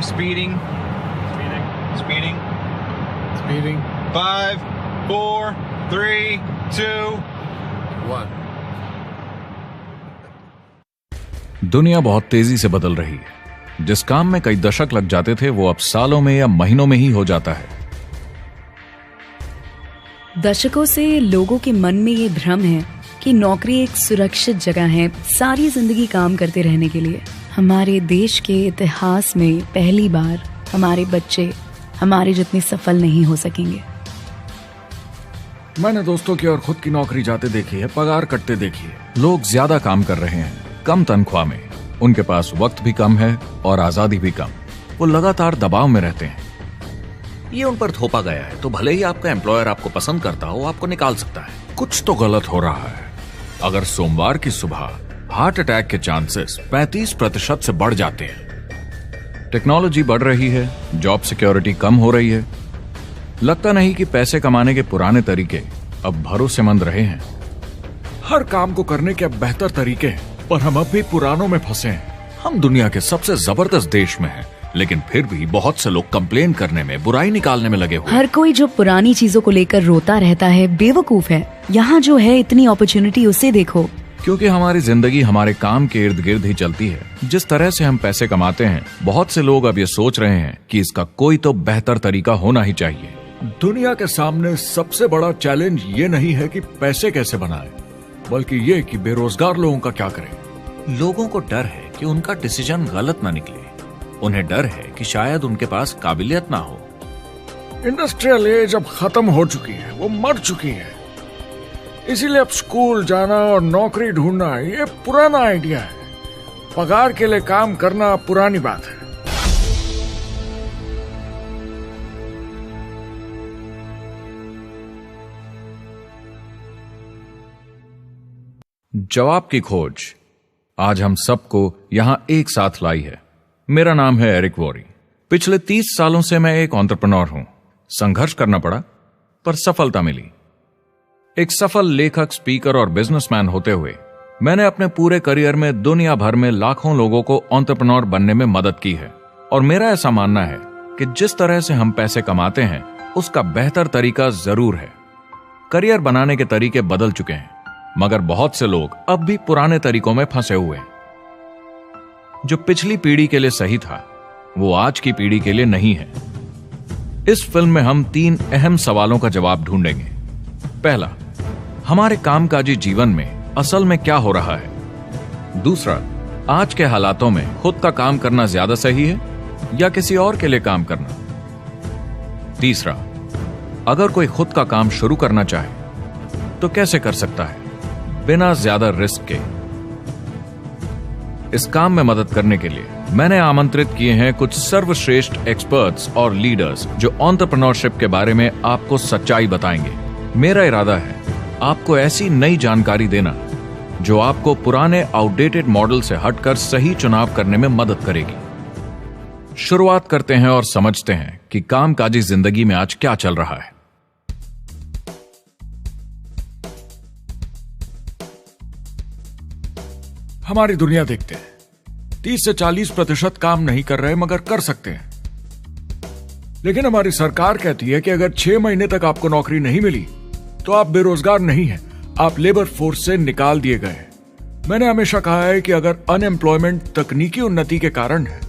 Speeding. Speeding. Speeding. 5, 4, 3, 2, 1. दुनिया बहुत तेजी से बदल रही है। जिस काम में कई दशक लग जाते थे वो अब सालों में या महीनों में ही हो जाता है। दशकों से लोगों के मन में ये भ्रम है कि नौकरी एक सुरक्षित जगह है सारी जिंदगी काम करते रहने के लिए। हमारे देश के इतिहास में पहली बार हमारे बच्चे हमारे जितने सफल नहीं हो सकेंगे। मैंने दोस्तों की और खुद की नौकरी जाते देखी है, पगार कटते देखी है। लोग ज्यादा काम कर रहे हैं कम तनख्वाह में, उनके पास वक्त भी कम है और आजादी भी कम। वो लगातार दबाव में रहते हैं। ये उन पर थोपा गया है तो भले ही आपका एम्प्लॉयर आपको पसंद करता हो, आपको निकाल सकता है। कुछ तो गलत हो रहा है। अगर सोमवार की सुबह हार्ट अटैक के चांसेस 35% से बढ़ जाते हैं। टेक्नोलॉजी बढ़ रही है, जॉब सिक्योरिटी कम हो रही है। लगता नहीं कि पैसे कमाने के पुराने तरीके अब भरोसेमंद रहे हैं। हर काम को करने के अब बेहतर तरीके हैं, पर हम अब भी पुरानों में फंसे हैं। हम दुनिया के सबसे जबरदस्त देश में हैं, लेकिन फिर भी बहुत से लोग कंप्लेन करने में, बुराई निकालने में लगे हुए। हर कोई जो पुरानी चीजों को लेकर रोता रहता है बेवकूफ है। यहाँ जो है इतनी अपॉर्चुनिटी उसे देखो। क्योंकि हमारी जिंदगी हमारे काम के इर्द गिर्द ही चलती है। जिस तरह से हम पैसे कमाते हैं, बहुत से लोग अब ये सोच रहे हैं कि इसका कोई तो बेहतर तरीका होना ही चाहिए। दुनिया के सामने सबसे बड़ा चैलेंज ये नहीं है कि पैसे कैसे बनाएं, बल्कि ये कि बेरोजगार लोगों का क्या करें। लोगों को डर है कि उनका डिसीजन गलत ना निकले। उन्हें डर है कि शायद उनके पास काबिलियत ना हो। इंडस्ट्रियल एज अब खत्म हो चुकी है, वो मर चुकी है। इसीलिए अब स्कूल जाना और नौकरी ढूंढना ये पुराना आइडिया है। पगार के लिए काम करना पुरानी बात है। जवाब की खोज आज हम सबको यहां एक साथ लाई है। मेरा नाम है एरिक वॉरी। पिछले 30 सालों से मैं एक एंटरप्रेन्योर हूं। संघर्ष करना पड़ा, पर सफलता मिली। एक सफल लेखक, स्पीकर और बिजनेसमैन होते हुए मैंने अपने पूरे करियर में दुनिया भर में लाखों लोगों को एंटरप्रेन्योर बनने में मदद की है। और मेरा ऐसा मानना है कि जिस तरह से हम पैसे कमाते हैं उसका बेहतर तरीका जरूर है। करियर बनाने के तरीके बदल चुके हैं, मगर बहुत से लोग अब भी पुराने तरीकों में फंसे हुए हैं। जो पिछली पीढ़ी के लिए सही था वो आज की पीढ़ी के लिए नहीं है। इस फिल्म में हम 3 अहम सवालों का जवाब ढूंढेंगे। पहला, हमारे कामकाजी जीवन में असल में क्या हो रहा है। दूसरा, आज के हालातों में खुद का काम करना ज्यादा सही है या किसी और के लिए काम करना। तीसरा, अगर कोई खुद का काम शुरू करना चाहे तो कैसे कर सकता है बिना ज्यादा रिस्क के। इस काम में मदद करने के लिए मैंने आमंत्रित किए हैं कुछ सर्वश्रेष्ठ एक्सपर्ट्स और लीडर्स जो एंटरप्रेन्योरशिप के बारे में आपको सच्चाई बताएंगे। मेरा इरादा है आपको ऐसी नई जानकारी देना जो आपको पुराने आउटडेटेड मॉडल से हटकर सही चुनाव करने में मदद करेगी। शुरुआत करते हैं और समझते हैं कि कामकाजी जिंदगी में आज क्या चल रहा है। हमारी दुनिया देखते हैं 30 से 40% काम नहीं कर रहे, मगर कर सकते हैं। लेकिन हमारी सरकार कहती है कि अगर 6 महीने तक आपको नौकरी नहीं मिली तो आप बेरोजगार नहीं हैं, आप लेबर फोर्स से निकाल दिए गए। मैंने हमेशा कहा है कि अगर अनएम्प्लॉयमेंट तकनीकी उन्नति के कारण है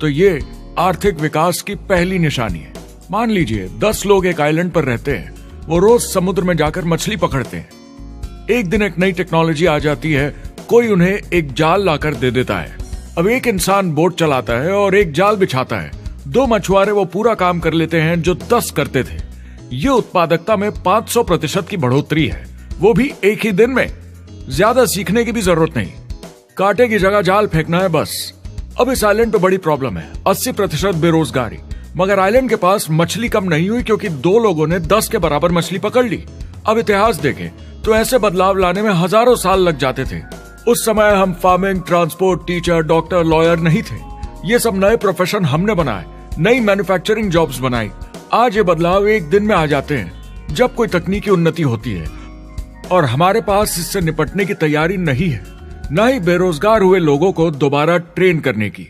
तो ये आर्थिक विकास की पहली निशानी है। मान लीजिए 10 लोग एक आइलैंड पर रहते हैं, वो रोज समुद्र में जाकर मछली पकड़ते हैं। एक दिन एक नई टेक्नोलॉजी आ जाती है, कोई उन्हें एक जाल लाकर दे देता है। अब एक इंसान बोट चलाता है और एक जाल बिछाता है। 2 मछुआरे वो पूरा काम कर लेते हैं जो 10 करते थे। ये उत्पादकता में 500% की बढ़ोतरी है, वो भी एक ही दिन में। ज्यादा सीखने की भी जरूरत नहीं, कांटे की जगह जाल फेंकना है बस। अब इस आइलैंड पे बड़ी प्रॉब्लम है, 80% बेरोजगारी। मगर आइलैंड के पास मछली कम नहीं हुई क्योंकि 2 लोगों ने 10 के बराबर मछली पकड़ ली। अब इतिहास देखें तो ऐसे बदलाव लाने में हजारों साल लग जाते थे। उस समय हम farming, transport, teacher, doctor, lawyer नहीं थे। ये सब नए प्रोफेशन हमने बनाए, नई मैन्युफैक्चरिंग जॉब्स बनाई। आज ये बदलाव एक दिन में आ जाते हैं जब कोई तकनीकी उन्नति होती है, और हमारे पास इससे निपटने की तैयारी नहीं है, न ही बेरोजगार हुए लोगों को दोबारा ट्रेन करने की।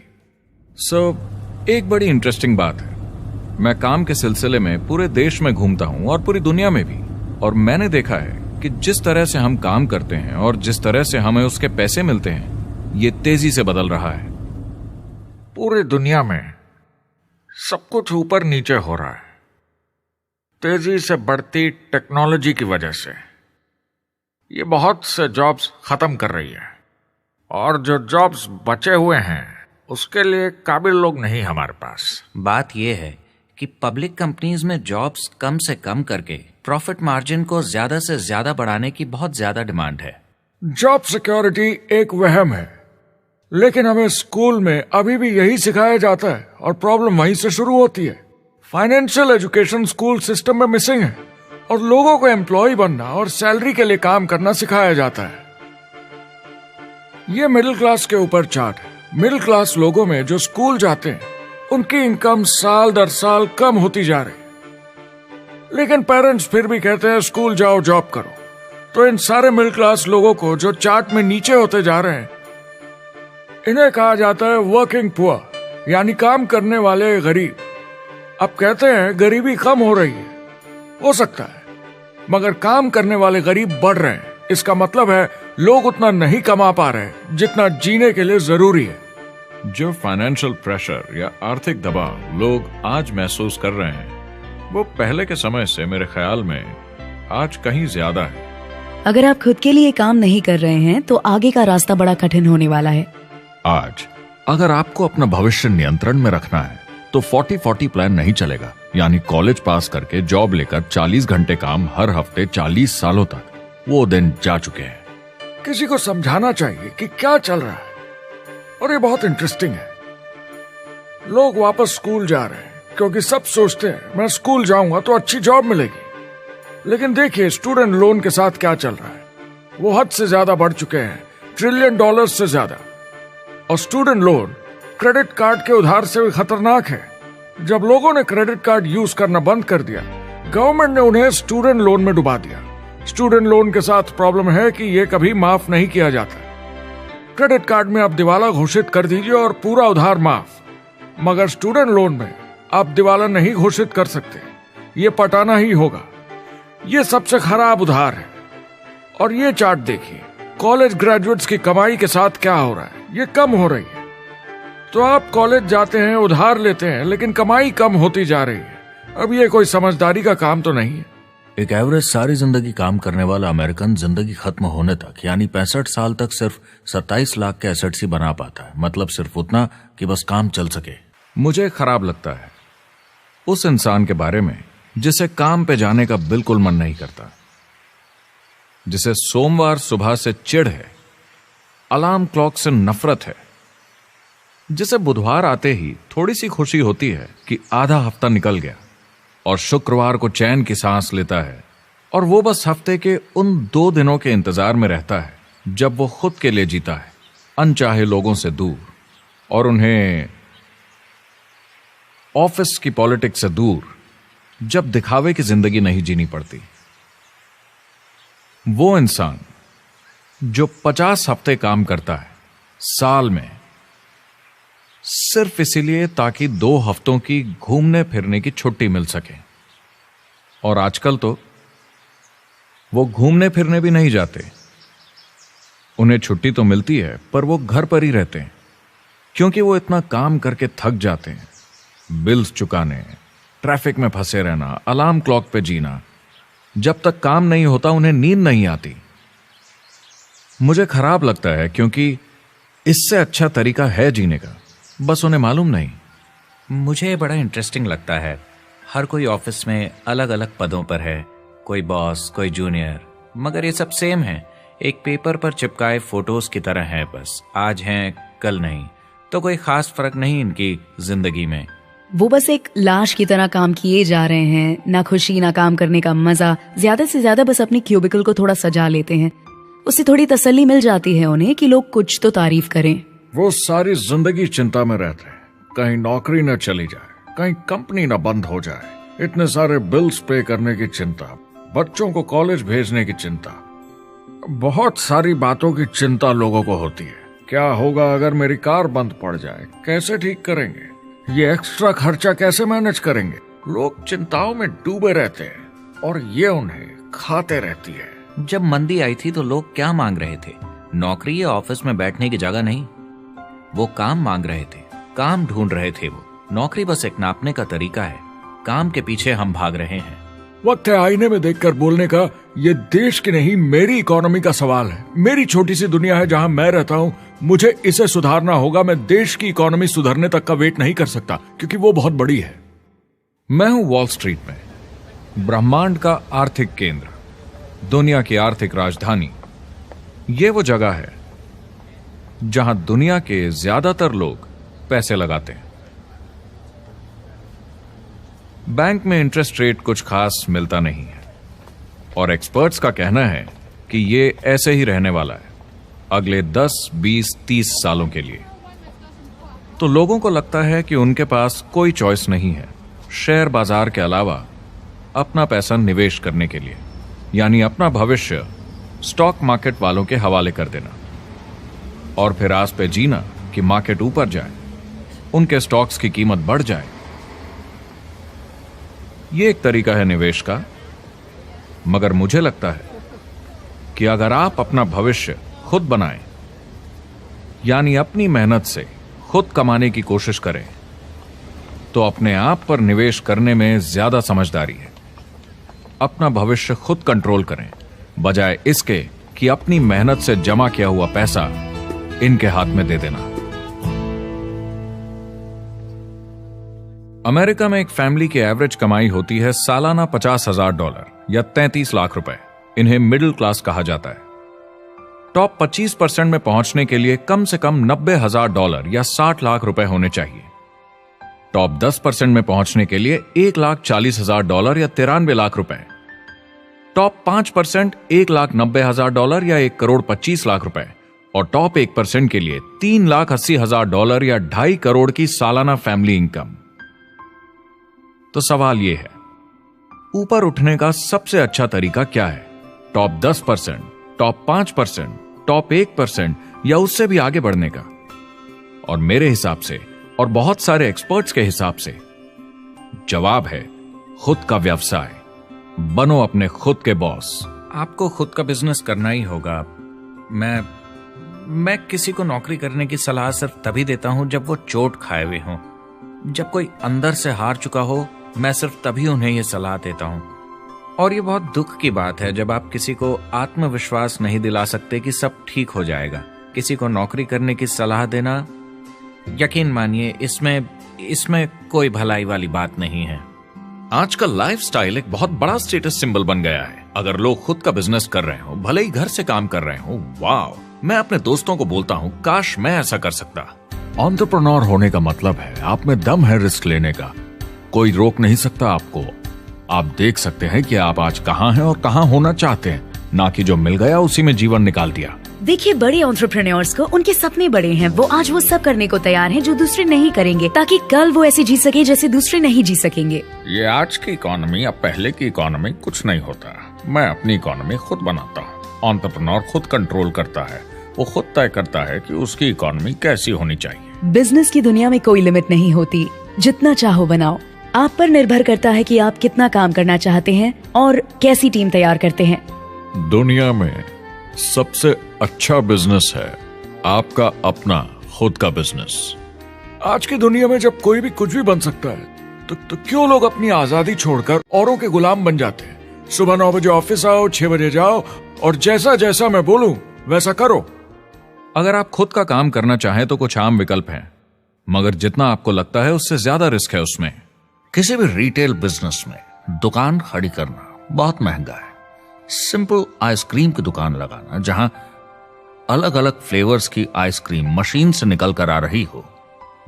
एक बड़ी इंटरेस्टिंग बात है, मैं काम के सिलसिले में पूरे देश में घूमता हूं और पूरी दुनिया में भी, और मैंने देखा है कि जिस तरह से हम काम करते हैं और जिस तरह से हमें उसके पैसे मिलते हैं, ये तेजी से बदल रहा है। पूरी दुनिया में सब कुछ ऊपर नीचे हो रहा है, तेजी से बढ़ती टेक्नोलॉजी की वजह से। ये बहुत से जॉब्स खत्म कर रही है, और जो जॉब्स बचे हुए हैं उसके लिए काबिल लोग नहीं हमारे पास। बात यह है कि पब्लिक कंपनीज में जॉब्स कम से कम करके प्रॉफिट मार्जिन को ज्यादा से ज्यादा बढ़ाने की बहुत ज्यादा डिमांड है। जॉब सिक्योरिटी एक वहम है, लेकिन हमें स्कूल में अभी भी यही सिखाया जाता है और प्रॉब्लम वहीं से शुरू होती है। फाइनेंशियल एजुकेशन स्कूल सिस्टम में मिसिंग है, और लोगों को एम्प्लॉय बनना और सैलरी के लिए काम करना सिखाया जाता है। ये मिडिल क्लास के ऊपर चार्ट है। मिडिल क्लास लोगों में जो स्कूल जाते हैं उनकी इनकम साल दर साल कम होती जा रही, लेकिन पेरेंट्स फिर भी कहते हैं स्कूल जाओ, जॉब करो। तो इन सारे मिडिल क्लास लोगों को जो चार्ट में नीचे होते जा रहे हैं, इन्हें कहा जाता है वर्किंग पुअर, यानी काम करने वाले गरीब। अब कहते हैं गरीबी कम हो रही है, हो सकता है, मगर काम करने वाले गरीब बढ़ रहे हैं। इसका मतलब है लोग उतना नहीं कमा पा रहे जितना जीने के लिए जरूरी है। जो फाइनेंशियल प्रेशर या आर्थिक दबाव लोग आज महसूस कर रहे हैं, वो पहले के समय से मेरे ख्याल में आज कहीं ज्यादा है। अगर आप खुद के लिए काम नहीं कर रहे हैं तो आगे का रास्ता बड़ा कठिन होने वाला है। आज अगर आपको अपना भविष्य नियंत्रण में रखना है तो 40-40 प्लान नहीं चलेगा, यानी कॉलेज पास करके जॉब लेकर 40 घंटे काम हर हफ्ते 40 सालों तक, वो दिन जा चुके हैं। किसी को समझाना चाहिए कि क्या चल रहा है, और ये बहुत इंटरेस्टिंग है। लोग वापस स्कूल जा रहे हैं क्योंकि सब सोचते हैं मैं स्कूल जाऊंगा तो अच्छी जॉब मिलेगी। लेकिन देखिए स्टूडेंट लोन के साथ क्या चल रहा है, वो हद से ज्यादा बढ़ चुके हैं, $1 ट्रिलियन से ज्यादा। और स्टूडेंट लोन क्रेडिट कार्ड के उधार से भी खतरनाक है। जब लोगों ने क्रेडिट कार्ड यूज करना बंद कर दिया, गवर्नमेंट ने उन्हें स्टूडेंट लोन में डुबा दिया। स्टूडेंट लोन के साथ प्रॉब्लम है कि ये कभी माफ नहीं किया जाता। क्रेडिट कार्ड में आप दिवाला घोषित कर दीजिए और पूरा उधार माफ, मगर स्टूडेंट लोन में आप दिवाला नहीं घोषित कर सकते, ये पटाना ही होगा। ये सबसे खराब उधार है। और ये चार्ट देखिए, कॉलेज ग्रेजुएट्स की कमाई के साथ क्या हो रहा है, ये कम हो रही है। तो आप कॉलेज जाते हैं, उधार लेते हैं, लेकिन कमाई कम होती जा रही है। अब ये कोई समझदारी का काम तो नहीं है। एक एवरेज सारी जिंदगी काम करने वाला अमेरिकन जिंदगी खत्म होने तक, यानी 65 साल तक सिर्फ 27 लाख के एसेट्स ही बना पाता है। मतलब सिर्फ उतना कि बस काम चल सके। मुझे खराब लगता है उस इंसान के बारे में जिसे काम पे जाने का बिल्कुल मन नहीं करता, जिसे सोमवार सुबह से चिढ़ है, अलार्म क्लॉक से नफरत है, जिसे बुधवार आते ही थोड़ी सी खुशी होती है कि आधा हफ्ता निकल गया, और शुक्रवार को चैन की सांस लेता है, और वो बस हफ्ते के उन 2 दिनों के इंतजार में रहता है जब वो खुद के लिए जीता है, अनचाहे लोगों से दूर, और उन्हें ऑफिस की पॉलिटिक्स से दूर, जब दिखावे की जिंदगी नहीं जीनी पड़ती। वो इंसान जो 50 हफ्ते काम करता है साल में, सिर्फ इसीलिए ताकि 2 हफ्तों की घूमने फिरने की छुट्टी मिल सके। और आजकल तो वो घूमने फिरने भी नहीं जाते। उन्हें छुट्टी तो मिलती है पर वो घर पर ही रहते हैं, क्योंकि वो इतना काम करके थक जाते हैं। बिल्स चुकाने, ट्रैफिक में फंसे रहना, अलार्म क्लॉक पे जीना, जब तक काम नहीं होता उन्हें नींद नहीं आती। मुझे खराब लगता है क्योंकि इससे अच्छा तरीका है जीने का, बस उन्हें मालूम नहीं। मुझे बड़ा इंटरेस्टिंग लगता है, हर कोई ऑफिस में अलग अलग पदों पर है, कोई बॉस, कोई जूनियर, मगर ये सब सेम है, एक पेपर पर चिपकाए फोटोज की तरह है। बस आज हैं कल नहीं, तो कोई खास फर्क नहीं इनकी जिंदगी में। वो बस एक लाश की तरह काम किए जा रहे हैं, ना खुशी ना काम करने का मजा। ज्यादा से ज्यादा बस अपनी क्यूबिकल को थोड़ा सजा लेते हैं, उससे थोड़ी तसल्ली मिल जाती है उन्हें कि लोग कुछ तो तारीफ करें। वो सारी जिंदगी चिंता में रहते हैं, कहीं नौकरी न चली जाए, कहीं कंपनी न बंद हो जाए, इतने सारे बिल्स पे करने की चिंता, बच्चों को कॉलेज भेजने की चिंता, बहुत सारी बातों की चिंता लोगों को होती है। क्या होगा अगर मेरी कार बंद पड़ जाए, कैसे ठीक करेंगे, ये एक्स्ट्रा खर्चा कैसे मैनेज करेंगे? लोग चिंताओं में डूबे रहते हैं और ये उन्हें खाते रहती है। जब मंदी आई थी तो लोग क्या मांग रहे थे? नौकरी या ऑफिस में बैठने की जगह नहीं, वो काम मांग रहे थे, काम ढूंढ रहे थे वो। नौकरी बस एक नापने का तरीका है, काम के पीछे हम भाग रहे हैं। वक्त है आईने में देखकर बोलने का। ये देश की नहीं, मेरी इकोनॉमी का सवाल है। मेरी छोटी सी दुनिया है जहां मैं रहता हूं, मुझे इसे सुधारना होगा। मैं देश की इकोनॉमी सुधरने तक का वेट नहीं कर सकता क्योंकि वो बहुत बड़ी है। मैं हूं वॉल स्ट्रीट में, ब्रह्मांड का आर्थिक केंद्र, दुनिया की आर्थिक राजधानी। ये वो जगह है जहां दुनिया के ज्यादातर लोग पैसे लगाते हैं। बैंक में इंटरेस्ट रेट कुछ खास मिलता नहीं है और एक्सपर्ट्स का कहना है कि ये ऐसे ही रहने वाला है अगले 10, 20, 30 सालों के लिए। तो लोगों को लगता है कि उनके पास कोई चॉइस नहीं है शेयर बाजार के अलावा अपना पैसा निवेश करने के लिए, यानी अपना भविष्य स्टॉक मार्केट वालों के हवाले कर देना और फिर आस पे जीना कि मार्केट ऊपर जाए, उनके स्टॉक्स की कीमत बढ़ जाए। यह एक तरीका है निवेश का, मगर मुझे लगता है कि अगर आप अपना भविष्य खुद बनाएं, यानी अपनी मेहनत से खुद कमाने की कोशिश करें, तो अपने आप पर निवेश करने में ज्यादा समझदारी है। अपना भविष्य खुद कंट्रोल करें, बजाय इसके कि अपनी मेहनत से जमा किया हुआ पैसा इनके हाथ में दे देना। अमेरिका में एक फैमिली की एवरेज कमाई होती है सालाना $50,000 या 33 लाख रुपए। इन्हें मिडिल क्लास कहा जाता है। टॉप 25% में पहुंचने के लिए कम से कम $90,000 या 60 लाख रुपए होने चाहिए। टॉप 10% में पहुंचने के लिए $1,40,000 या 93 लाख रुपए। टॉप 5% $1,90,000 या 1,25 लाख रुपए और टॉप 1% के लिए $3,80,000 या 2.5 करोड़ की सालाना फैमिली इनकम। तो सवाल यह है, ऊपर उठने का सबसे अच्छा तरीका क्या है? टॉप 10%, टॉप 5%, टॉप 1% या उससे भी आगे बढ़ने का? और मेरे हिसाब से और बहुत सारे एक्सपर्ट्स के हिसाब से जवाब है खुद का व्यवसाय। बनो अपने खुद के बॉस। आपको खुद का बिजनेस करना ही होगा। मैं किसी को नौकरी करने की सलाह सिर्फ तभी देता हूं जब वो चोट खाए हुए हों। जब कोई अंदर से हार चुका हो, मैं सिर्फ तभी उन्हें यह सलाह देता हूं। और ये बहुत दुख की बात है जब आप किसी को आत्मविश्वास नहीं दिला सकते कि सब ठीक हो जाएगा। किसी को नौकरी करने की सलाह देना, यकीन मानिए, इसमें कोई भलाई वाली बात नहीं है। आजकल लाइफस्टाइल एक बहुत बड़ा स्टेटस सिंबल बन गया है। अगर लोग खुद का बिजनेस कर रहे हो, भले ही घर से काम कर रहे हो, वाह! मैं अपने दोस्तों को बोलता हूं, काश मैं ऐसा कर सकता। एंटरप्रेन्योर होने का मतलब है आप में दम है रिस्क लेने का। कोई रोक नहीं सकता आपको। आप देख सकते हैं कि आप आज कहां हैं और कहां होना चाहते हैं, ना कि जो मिल गया उसी में जीवन निकाल दिया। देखिए, बड़े एंटरप्रेन्योर्स को उनके सपने बड़े हैं। वो आज वो सब करने को तैयार हैं जो दूसरे नहीं करेंगे, ताकि कल वो ऐसे जी सके जैसे दूसरे नहीं जी सकेंगे। ये आज की इकोनॉमी अब पहले की इकोनॉमी कुछ नहीं होता। मैं अपनी इकोनॉमी खुद बनाता हूँ। एंटरप्रेन्योर खुद कंट्रोल करता है। वो खुद तय करता है कि उसकी इकोनॉमी कैसी होनी चाहिए। बिजनेस की दुनिया में कोई लिमिट नहीं होती। जितना चाहो बनाओ। आप पर निर्भर करता है कि आप कितना काम करना चाहते हैं और कैसी टीम तैयार करते हैं। दुनिया में सबसे अच्छा बिजनेस है आपका अपना खुद का बिजनेस। आज की दुनिया में जब कोई भी कुछ भी बन सकता है, तो क्यों लोग अपनी आजादी छोड़कर औरों के गुलाम बन जाते हैं? सुबह 9 बजे ऑफिस आओ, 6 बजे जाओ और जैसा जैसा मैं बोलूं वैसा करो। अगर आप खुद का काम करना चाहें तो कुछ आम विकल्प हैं, मगर जितना आपको लगता है उससे ज्यादा रिस्क है उसमें। किसी भी रिटेल बिजनेस में दुकान खड़ी करना बहुत महंगा है। सिंपल आइसक्रीम की दुकान लगाना जहां अलग अलग फ्लेवर्स की आइसक्रीम मशीन से निकल कर आ रही हो,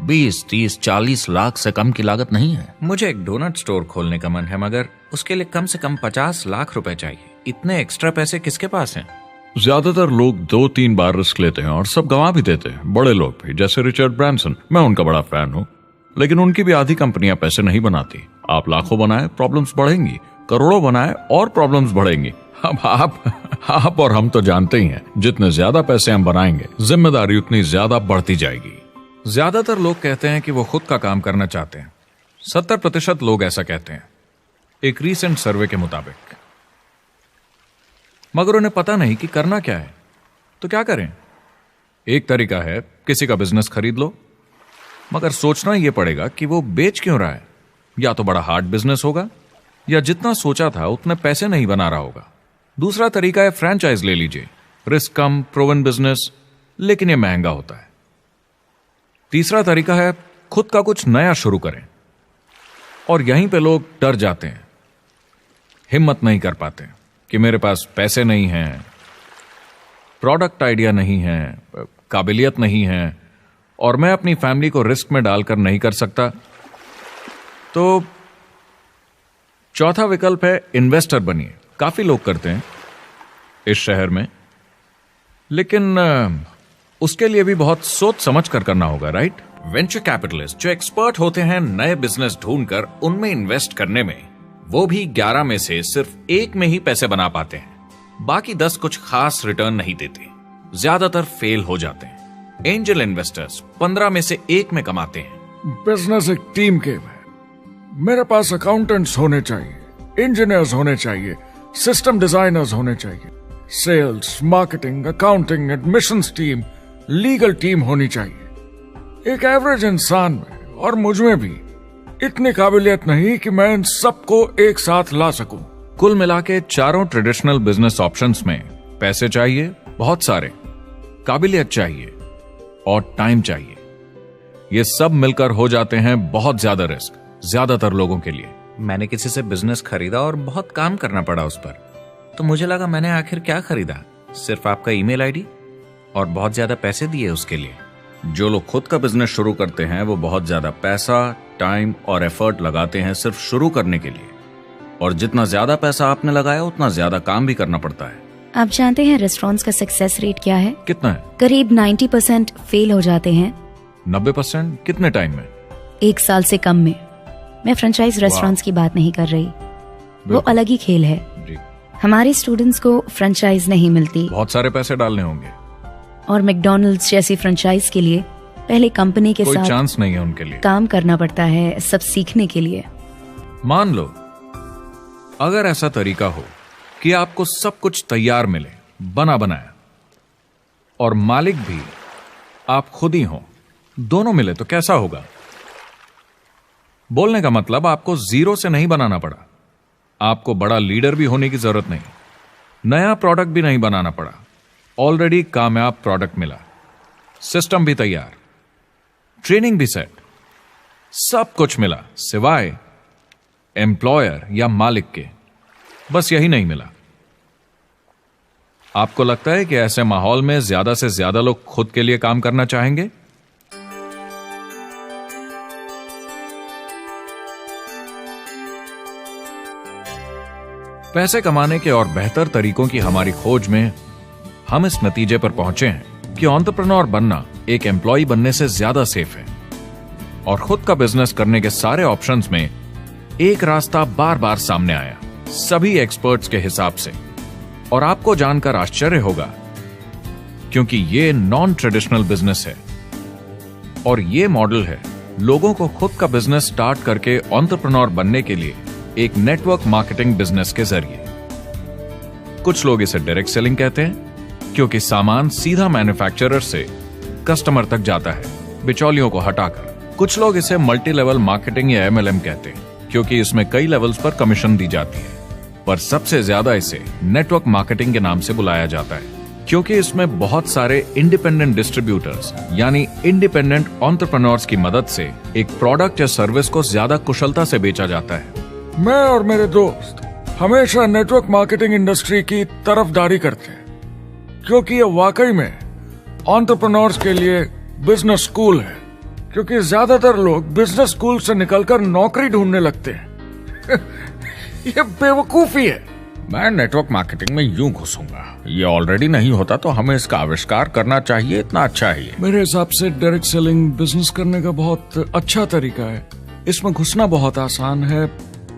20, 30, 40 लाख से कम की लागत नहीं है। मुझे एक डोनट स्टोर खोलने का मन है, मगर उसके लिए कम से कम 50 लाख रुपए चाहिए। इतने एक्स्ट्रा पैसे किसके पास हैं? ज्यादातर लोग 2-3 बार रिस्क लेते हैं और सब गंवा भी देते हैं। बड़े लोग भी, जैसे रिचर्ड ब्रांसन। मैं उनका बड़ा फैन हूं, लेकिन उनकी भी आधी कंपनियां पैसे नहीं बनाती। आप लाखों बनाए, प्रॉब्लम्स बढ़ेंगी। करोड़ों बनाए और प्रॉब्लम्स बढ़ेंगी। अब आप और हम तो जानते ही हैं, जितने ज्यादा पैसे हम बनाएंगे, जिम्मेदारी उतनी ज्यादा बढ़ती जाएगी। ज्यादातर लोग कहते हैं कि वो खुद का काम करना चाहते हैं। 70% लोग ऐसा कहते हैं, एक रीसेंट सर्वे के मुताबिक। मगर उन्हें पता नहीं कि करना क्या है। तो क्या करें? एक तरीका है किसी का बिजनेस खरीद लो, मगर सोचना यह पड़ेगा कि वो बेच क्यों रहा है। या तो बड़ा हार्ड बिजनेस होगा, या जितना सोचा था उतने पैसे नहीं बना रहा होगा। दूसरा तरीका है फ्रेंचाइज ले लीजिए, रिस्क कम, प्रूवन बिजनेस, लेकिन यह महंगा होता है। तीसरा तरीका है खुद का कुछ नया शुरू करें, और यहीं पे लोग डर जाते हैं, हिम्मत नहीं कर पाते कि मेरे पास पैसे नहीं हैं, प्रोडक्ट आइडिया नहीं है, काबिलियत नहीं है, और मैं अपनी फैमिली को रिस्क में डालकर नहीं कर सकता। तो चौथा विकल्प है इन्वेस्टर बनिए। काफी लोग करते हैं इस शहर में, लेकिन उसके लिए भी बहुत सोच समझ कर करना होगा, राइट? वेंचर कैपिटलिस्ट जो एक्सपर्ट होते हैं नए बिजनेस ढूंढकर उनमें इन्वेस्ट करने में, वो भी 11 में से सिर्फ 1 में ही पैसे बना पाते हैं। बाकी 10 कुछ खास रिटर्न नहीं देते, ज्यादातर फेल हो जाते हैं। एंजल इन्वेस्टर्स 15 में से 1 में कमाते हैं। बिजनेस एक टीम गेम है। मेरे पास अकाउंटेंट्स होने चाहिए, इंजीनियर्स होने चाहिए, सिस्टम डिजाइनर्स होने चाहिए, sales, marketing, accounting, admissions team, legal team होनी चाहिए। एक एवरेज इंसान में और मुझ में भी इतनी काबिलियत नहीं कि मैं इन सबको एक साथ ला सकूं। कुल मिला के चारों ट्रेडिशनल बिजनेस ऑप्शंस में पैसे चाहिए बहुत सारे, काबिलियत चाहिए और टाइम चाहिए। ये सब मिलकर हो जाते हैं बहुत ज्यादा रिस्क ज्यादातर लोगों के लिए। मैंने किसी से बिजनेस खरीदा और बहुत काम करना पड़ा उस पर, तो मुझे लगा मैंने आखिर क्या खरीदा, सिर्फ आपका ईमेल आईडी, और बहुत ज्यादा पैसे दिए उसके लिए। जो लोग खुद का बिजनेस शुरू करते हैं वो बहुत ज्यादा पैसा, टाइम और एफर्ट लगाते हैं सिर्फ शुरू करने के लिए, और जितना ज्यादा पैसा आपने लगाया उतना ज्यादा काम भी करना पड़ता है। आप जानते हैं रेस्टोरेंट्स का सक्सेस रेट क्या है? कितना है? करीब 90% फेल हो जाते हैं। 90%? कितने टाइम में? 1 साल से कम में। मैं फ्रेंचाइज रेस्टोरेंट्स की बात नहीं कर रही, वो अलग ही खेल है। जी। हमारे स्टूडेंट्स को फ्रेंचाइज नहीं मिलती, बहुत सारे पैसे डालने होंगे, और मैकडॉनल्ड्स जैसी फ्रेंचाइज के लिए पहले कंपनी के कोई साथ चांस नहीं है उनके लिए। काम करना पड़ता है सब सीखने के लिए। मान लो अगर ऐसा तरीका हो कि आपको सब कुछ तैयार मिले, बना बनाया, और मालिक भी आप खुद ही हो, दोनों मिले, तो कैसा होगा? बोलने का मतलब आपको जीरो से नहीं बनाना पड़ा, आपको बड़ा लीडर भी होने की जरूरत नहीं, नया प्रोडक्ट भी नहीं बनाना पड़ा, ऑलरेडी कामयाब प्रोडक्ट मिला, सिस्टम भी तैयार, ट्रेनिंग भी सेट, सब कुछ मिला सिवाय एम्प्लॉयर या मालिक के। बस यही नहीं मिला। आपको लगता है कि ऐसे माहौल में ज्यादा से ज्यादा लोग खुद के लिए काम करना चाहेंगे? पैसे कमाने के और बेहतर तरीकों की हमारी खोज में हम इस नतीजे पर पहुंचे हैं कि एंटरप्रेन्योर बनना एक एम्प्लॉय बनने से ज्यादा सेफ है, और खुद का बिजनेस करने के सारे ऑप्शंस में एक रास्ता बार बार सामने आया सभी एक्सपर्ट्स के हिसाब से। और आपको जानकर आश्चर्य होगा, क्योंकि ये नॉन ट्रेडिशनल बिजनेस है, और ये मॉडल है लोगों को खुद का बिजनेस स्टार्ट करके एंटरप्रेन्योर बनने के लिए एक नेटवर्क मार्केटिंग बिजनेस के जरिए। कुछ लोग इसे डायरेक्ट सेलिंग कहते हैं, क्योंकि सामान सीधा मैन्युफैक्चरर से कस्टमर तक जाता है बिचौलियों को हटाकर। कुछ लोग इसे मल्टी लेवल मार्केटिंग या MLM कहते हैं, क्योंकि इसमें कई लेवल्स पर कमीशन दी जाती है, पर सबसे ज्यादा इसे नेटवर्क मार्केटिंग के नाम से बुलाया जाता है, क्योंकि इसमें बहुत सारे इंडिपेंडेंट डिस्ट्रीब्यूटर्स यानी इंडिपेंडेंट एंटरप्रेन्योर्स की मदद से एक प्रोडक्ट या सर्विस को ज्यादा कुशलता से बेचा जाता है। मैं और मेरे दोस्त हमेशा नेटवर्क मार्केटिंग इंडस्ट्री की तरफदारी करते हैं, क्योंकि ये वाकई में एंटरप्रेन्योर्स के लिए बिजनेस स्कूल है, क्योंकि ज्यादातर लोग बिजनेस स्कूल से निकलकर नौकरी ढूंढने लगते हैं। ये बेवकूफी है। मैं नेटवर्क मार्केटिंग में यूं घुसूंगा, ये ऑलरेडी नहीं होता तो हमें इसका आविष्कार करना चाहिए, इतना अच्छा है ये। मेरे हिसाब से डायरेक्ट सेलिंग बिजनेस करने का बहुत अच्छा तरीका है। इसमें घुसना बहुत आसान है।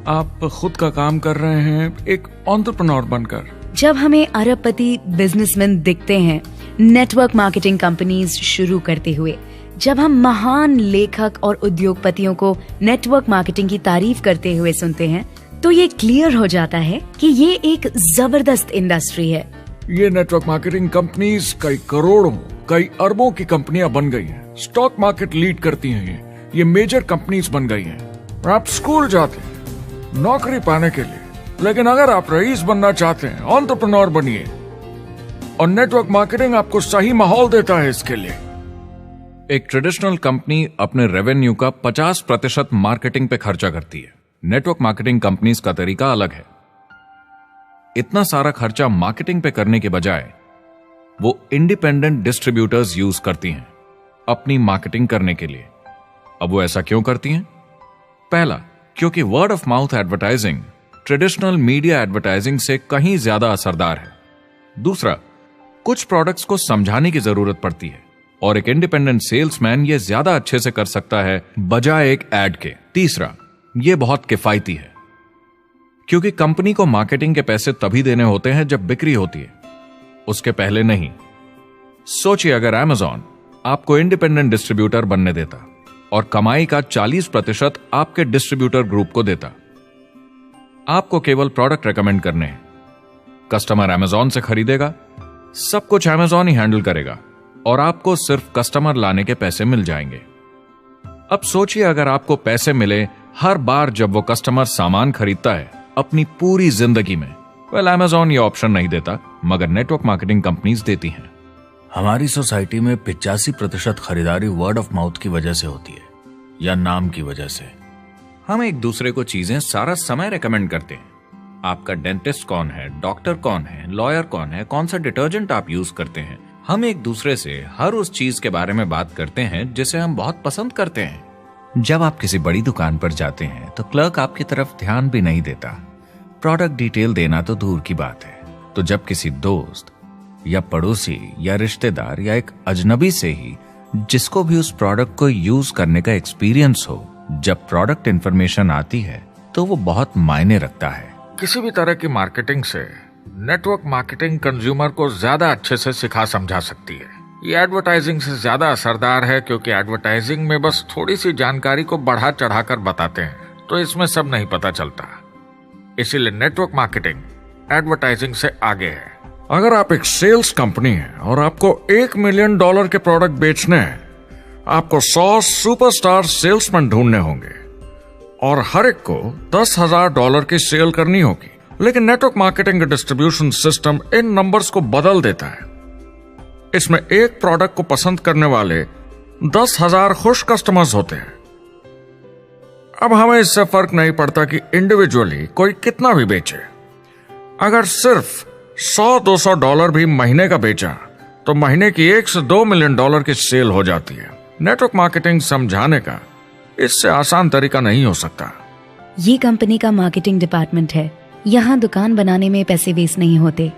आप खुद का काम कर रहे हैं एक एंटरप्रेन्योर बनकर। जब हमें अरबपति बिजनेसमैन दिखते हैं नेटवर्क मार्केटिंग कंपनीज शुरू करते हुए, जब हम महान लेखक और उद्योगपतियों को नेटवर्क मार्केटिंग की तारीफ करते हुए सुनते हैं तो ये क्लियर हो जाता है कि ये एक जबरदस्त इंडस्ट्री है। ये नेटवर्क मार्केटिंग कंपनीज कई करोड़ों, कई अरबों की कंपनियां बन गई हैं। स्टॉक मार्केट लीड करती हैं ये मेजर कंपनीज बन गई हैं। आप स्कूल जाते हैं नौकरी पाने के लिए, लेकिन अगर आप रईस बनना चाहते हैं, एंटरप्रेन्योर बनिए, और नेटवर्क मार्केटिंग आपको सही माहौल देता है इसके लिए। एक ट्रेडिशनल कंपनी अपने रेवेन्यू का 50% मार्केटिंग पे खर्चा करती है। नेटवर्क मार्केटिंग कंपनीज का तरीका अलग है। इतना सारा खर्चा मार्केटिंग पे करने के बजाय वो इंडिपेंडेंट डिस्ट्रीब्यूटर्स यूज करती हैं अपनी मार्केटिंग करने के लिए। अब वो ऐसा क्यों करती हैं? पहला, क्योंकि word of mouth advertising traditional media advertising से कहीं ज्यादा असरदार है। दूसरा, कुछ प्रोडक्ट्स को समझाने की जरूरत पड़ती है और एक इंडिपेंडेंट सेल्समैन ये ज्यादा अच्छे से कर सकता है बजाय एक एड के। तीसरा, ये बहुत किफायती है क्योंकि कंपनी को मार्केटिंग के पैसे तभी देने होते हैं जब बिक्री होती है, उसके पहले नहीं। सोचिए अगर Amazon आपको इंडिपेंडेंट डिस्ट्रीब्यूटर बनने देता और कमाई का 40% आपके डिस्ट्रीब्यूटर ग्रुप को देता। आपको केवल प्रोडक्ट रेकमेंड करने हैं, कस्टमर Amazon से खरीदेगा, सब कुछ Amazon ही हैंडल करेगा और आपको सिर्फ कस्टमर लाने के पैसे मिल जाएंगे। अब सोचिए अगर आपको पैसे मिले हर बार जब वो कस्टमर सामान खरीदता है अपनी पूरी जिंदगी में। Amazon ये ऑप्शन नहीं देता, मगर नेटवर्क मार्केटिंग कंपनीज देती हैं। हमारी सोसाइटी में 85% खरीदारी वर्ड ऑफ माउथ की वजह से होती है या नाम की वजह से। हम एक दूसरे को चीजें सारा समय रेकमेंड करते हैं। आपका डेंटिस्ट कौन है, डॉक्टर कौन है, लॉयर कौन है, कौन सा डिटर्जेंट आप यूज करते हैं। हम एक दूसरे से हर उस चीज के बारे में बात करते हैं जिसे हम बहुत पसंद करते हैं। जब आप किसी बड़ी दुकान पर जाते हैं तो क्लर्क आपकी तरफ ध्यान भी नहीं देता, प्रोडक्ट डिटेल देना तो दूर की बात है। तो जब किसी दोस्त या पड़ोसी या रिश्तेदार या एक अजनबी से ही जिसको भी उस प्रोडक्ट को यूज करने का एक्सपीरियंस हो, जब प्रोडक्ट इंफॉर्मेशन आती है तो वो बहुत मायने रखता है। किसी भी तरह की मार्केटिंग से नेटवर्क मार्केटिंग कंज्यूमर को ज्यादा अच्छे से सिखा समझा सकती है। ये एडवर्टाइजिंग से ज्यादा असरदार है क्योंकि एडवर्टाइजिंग में बस थोड़ी सी जानकारी को बढ़ा चढ़ाकर बताते हैं, तो इसमें सब नहीं पता चलता। इसीलिए नेटवर्क मार्केटिंग एडवर्टाइजिंग से आगे है। अगर आप एक सेल्स कंपनी है और आपको $1 मिलियन के प्रोडक्ट बेचने हैं, आपको 100 सुपरस्टार सेल्समैन ढूंढने होंगे और हर एक को $10,000 की सेल करनी होगी। लेकिन नेटवर्क मार्केटिंग का डिस्ट्रीब्यूशन सिस्टम इन नंबर्स को बदल देता है। इसमें एक प्रोडक्ट को पसंद करने वाले 10,000 खुश कस्टमर्स होते हैं। अब हमें इससे फर्क नहीं पड़ता कि इंडिविजुअली कोई कितना भी बेचे। अगर सिर्फ $100-200 भी महीने का बेचा तो महीने की $1 से $2 मिलियन की सेल हो जाती है। नेटवर्क मार्केटिंग समझाने का इससे आसान तरीका नहीं हो सकता। ये कंपनी का मार्केटिंग डिपार्टमेंट है। यहाँ दुकान बनाने में पैसे वेस्ट नहीं होते,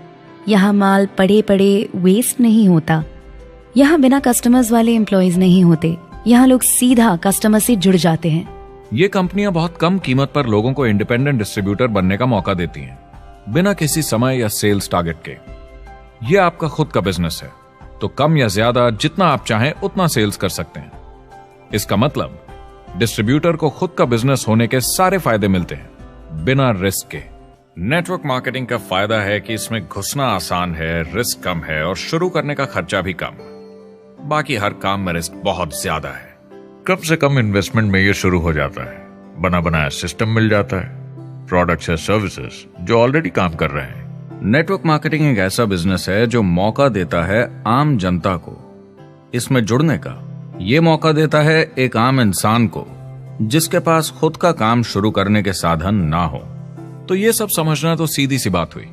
यहाँ माल पड़े पड़े वेस्ट नहीं होता, यहाँ बिना कस्टमर्स वाले एम्प्लॉयज नहीं होते, यहाँ लोग सीधा कस्टमर से जुड़ जाते हैं। ये कंपनियां बहुत कम कीमत पर लोगों को इंडिपेंडेंट डिस्ट्रीब्यूटर बनने का मौका देती हैं, बिना किसी समय या सेल्स टारगेट के। ये आपका खुद का बिजनेस है, तो कम या ज्यादा जितना आप चाहें उतना सेल्स कर सकते हैं। इसका मतलब डिस्ट्रीब्यूटर को खुद का बिजनेस होने के सारे फायदे मिलते हैं, बिना रिस्क के। नेटवर्क मार्केटिंग का फायदा है कि इसमें घुसना आसान है, रिस्क कम है और शुरू करने का खर्चा भी कम। बाकी हर काम में रिस्क बहुत ज्यादा है। कम से कम इन्वेस्टमेंट में ये शुरू हो जाता है, बना बनाया सिस्टम मिल जाता है, प्रोडक्ट्स या सर्विसेज जो ऑलरेडी काम कर रहे हैं। नेटवर्क मार्केटिंग एक ऐसा बिजनेस है जो मौका देता है आम जनता को इसमें जुड़ने का। ये मौका देता है एक आम इंसान को जिसके पास खुद का काम शुरू करने के साधन ना हो। तो ये सब समझना तो सीधी सी बात हुई,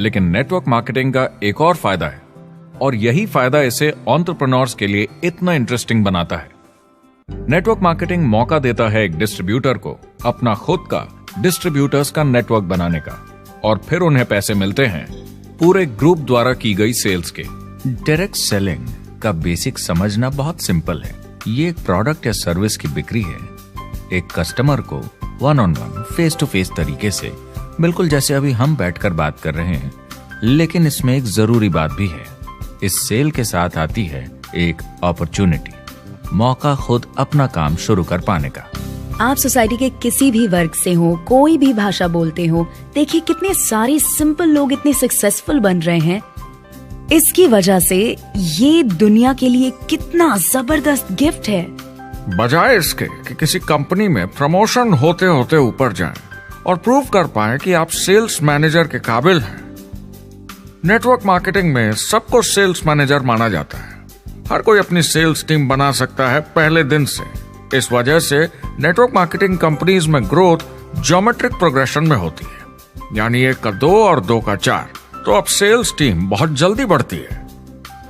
लेकिन नेटवर्क मार्केटिंग का एक और फायदा है और यही फायदा इसे एंटरप्रेन्योर्स के लिए इतना इंटरेस्टिंग बनाता है। नेटवर्क मार्केटिंग मौका देता है एक डिस्ट्रीब्यूटर को अपना खुद का डिस्ट्रीब्यूटर्स का नेटवर्क बनाने का, और फिर उन्हें पैसे मिलते हैं पूरे ग्रुप द्वारा की गई सेल्स के। डायरेक्ट सेलिंग का बेसिक समझना बहुत सिंपल है। ये एक प्रोडक्ट या सर्विस की बिक्री है, एक कस्टमर को वन-ऑन-वन, फेस टू फेस तरीके से, बिल्कुल जैसे अभी हम बैठकर बात कर रहे हैं। लेकिन इसमें एक जरूरी बात भी है, इस सेल के साथ आती है एक अपॉर्चुनिटी। मौका खुद अपना काम शुरू कर पाने का। आप सोसाइटी के किसी भी वर्ग से हो, कोई भी भाषा बोलते हो, देखिए कितने सारे सिंपल लोग इतने सक्सेसफुल बन रहे हैं। इसकी वजह से ये दुनिया के लिए कितना जबरदस्त गिफ्ट है। बजाय इसके कि किसी कंपनी में प्रमोशन होते होते ऊपर जाएं और प्रूव कर पाएं कि आप सेल्स मैनेजर के काबिल हैं, नेटवर्क मार्केटिंग में सबको सेल्स मैनेजर माना जाता है। हर कोई अपनी सेल्स टीम बना सकता है पहले दिन से। इस वजह से नेटवर्क मार्केटिंग कंपनीज में ग्रोथ ज्योमेट्रिक प्रोग्रेशन में होती है, यानी 1 का 2 और 2 का 4। तो अब सेल्स टीम बहुत जल्दी बढ़ती है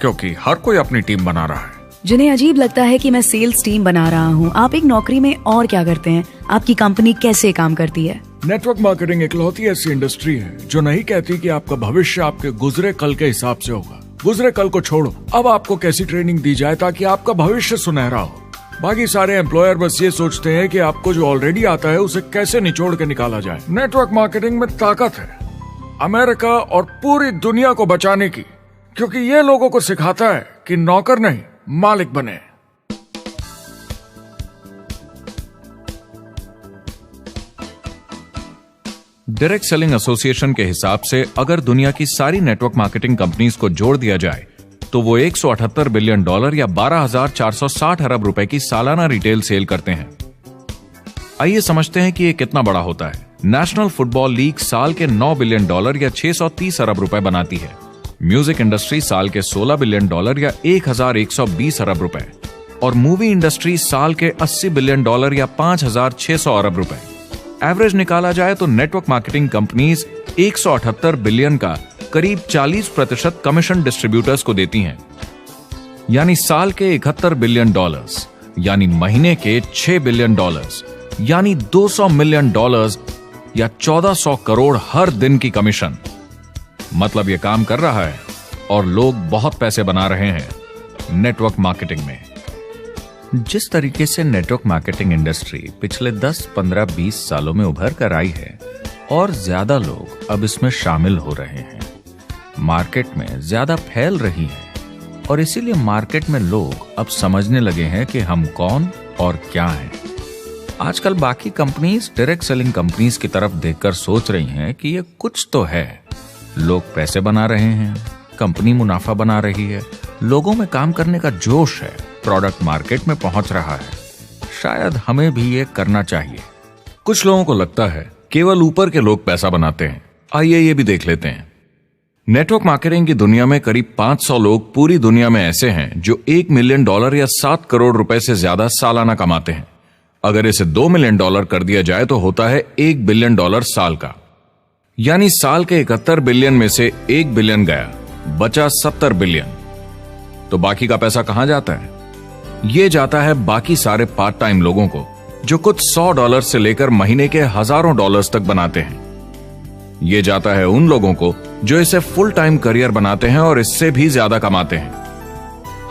क्योंकि हर कोई अपनी टीम बना रहा है। जिन्हें अजीब लगता है कि मैं सेल्स टीम बना रहा हूँ, आप एक नौकरी में और क्या करते हैं? आपकी कंपनी कैसे काम करती है? नेटवर्क मार्केटिंग इकलौती ऐसी इंडस्ट्री है जो नहीं कहती कि आपका भविष्य आपके गुजरे कल के हिसाब से होगा। गुजरे कल को छोड़ो, अब आपको कैसी ट्रेनिंग दी जाए ताकि आपका भविष्य सुनहरा हो। बाकी सारे एम्प्लॉयर बस ये सोचते हैं कि आपको जो ऑलरेडी आता है उसे कैसे निचोड़ के निकाला जाए। नेटवर्क मार्केटिंग में ताकत है अमेरिका और पूरी दुनिया को बचाने की, क्योंकि ये लोगों को सिखाता है कि नौकर नहीं मालिक बने। डायरेक्ट सेलिंग एसोसिएशन के हिसाब से अगर दुनिया की सारी नेटवर्क मार्केटिंग कंपनीज को जोड़ दिया जाए तो वो $178 बिलियन या 12,460 अरब रुपए की सालाना रिटेल सेल करते हैं। आइए समझते हैं कि ये कितना बड़ा होता है। नेशनल फुटबॉल लीग साल के $9 बिलियन या 630 अरब रुपए बनाती है। म्यूजिक इंडस्ट्री साल के $16 बिलियन या 1,120 अरब रुपए, और मूवी इंडस्ट्री साल के $80 बिलियन या 5,600 अरब रुपए। एवरेज निकाला जाए तो नेटवर्क मार्केटिंग कंपनीज 178 बिलियन का करीब 40% कमीशन डिस्ट्रीब्यूटर्स को देती हैं, यानी साल के $71 बिलियन, यानी महीने के $6 बिलियन, यानी $200 मिलियन या 1400 करोड़ हर दिन की कमीशन। मतलब ये काम कर रहा है और लोग बहुत पैसे बना रहे हैं नेटवर्क मार्केटिंग में। जिस तरीके से नेटवर्क मार्केटिंग इंडस्ट्री पिछले 10, 15, 20 सालों में उभर कर आई है और ज्यादा लोग अब इसमें शामिल हो रहे हैं, मार्केट में ज्यादा फैल रही है और इसीलिए मार्केट में लोग अब समझने लगे हैं कि हम कौन और क्या हैं। आजकल बाकी कंपनीज डायरेक्ट सेलिंग कंपनीज की तरफ देखकर सोच रही हैं कि ये कुछ तो है। लोग पैसे बना रहे हैं, कंपनी मुनाफा बना रही है, लोगों में काम करने का जोश है, प्रोडक्ट मार्केट में पहुंच रहा है, शायद हमें भी ये करना चाहिए। कुछ लोगों को लगता है केवल ऊपर के लोग पैसा बनाते हैं। आइए ये भी देख लेते हैं। नेटवर्क मार्केटिंग की दुनिया में करीब 500 लोग पूरी दुनिया में ऐसे हैं जो $1 मिलियन या 7 करोड़ रुपए से ज्यादा सालाना कमाते हैं। अगर इसे $2 मिलियन कर दिया जाए तो होता है $1 बिलियन साल का, यानी साल के 71 बिलियन में से 1 बिलियन गया, बचा 70 बिलियन। तो बाकी का पैसा कहां जाता है? ये जाता है बाकी सारे पार्ट टाइम लोगों को जो कुछ $100 से लेकर महीने के हजारों डॉलर्स तक बनाते हैं। ये जाता है उन लोगों को जो इसे फुल टाइम करियर बनाते हैं और इससे भी ज्यादा कमाते हैं।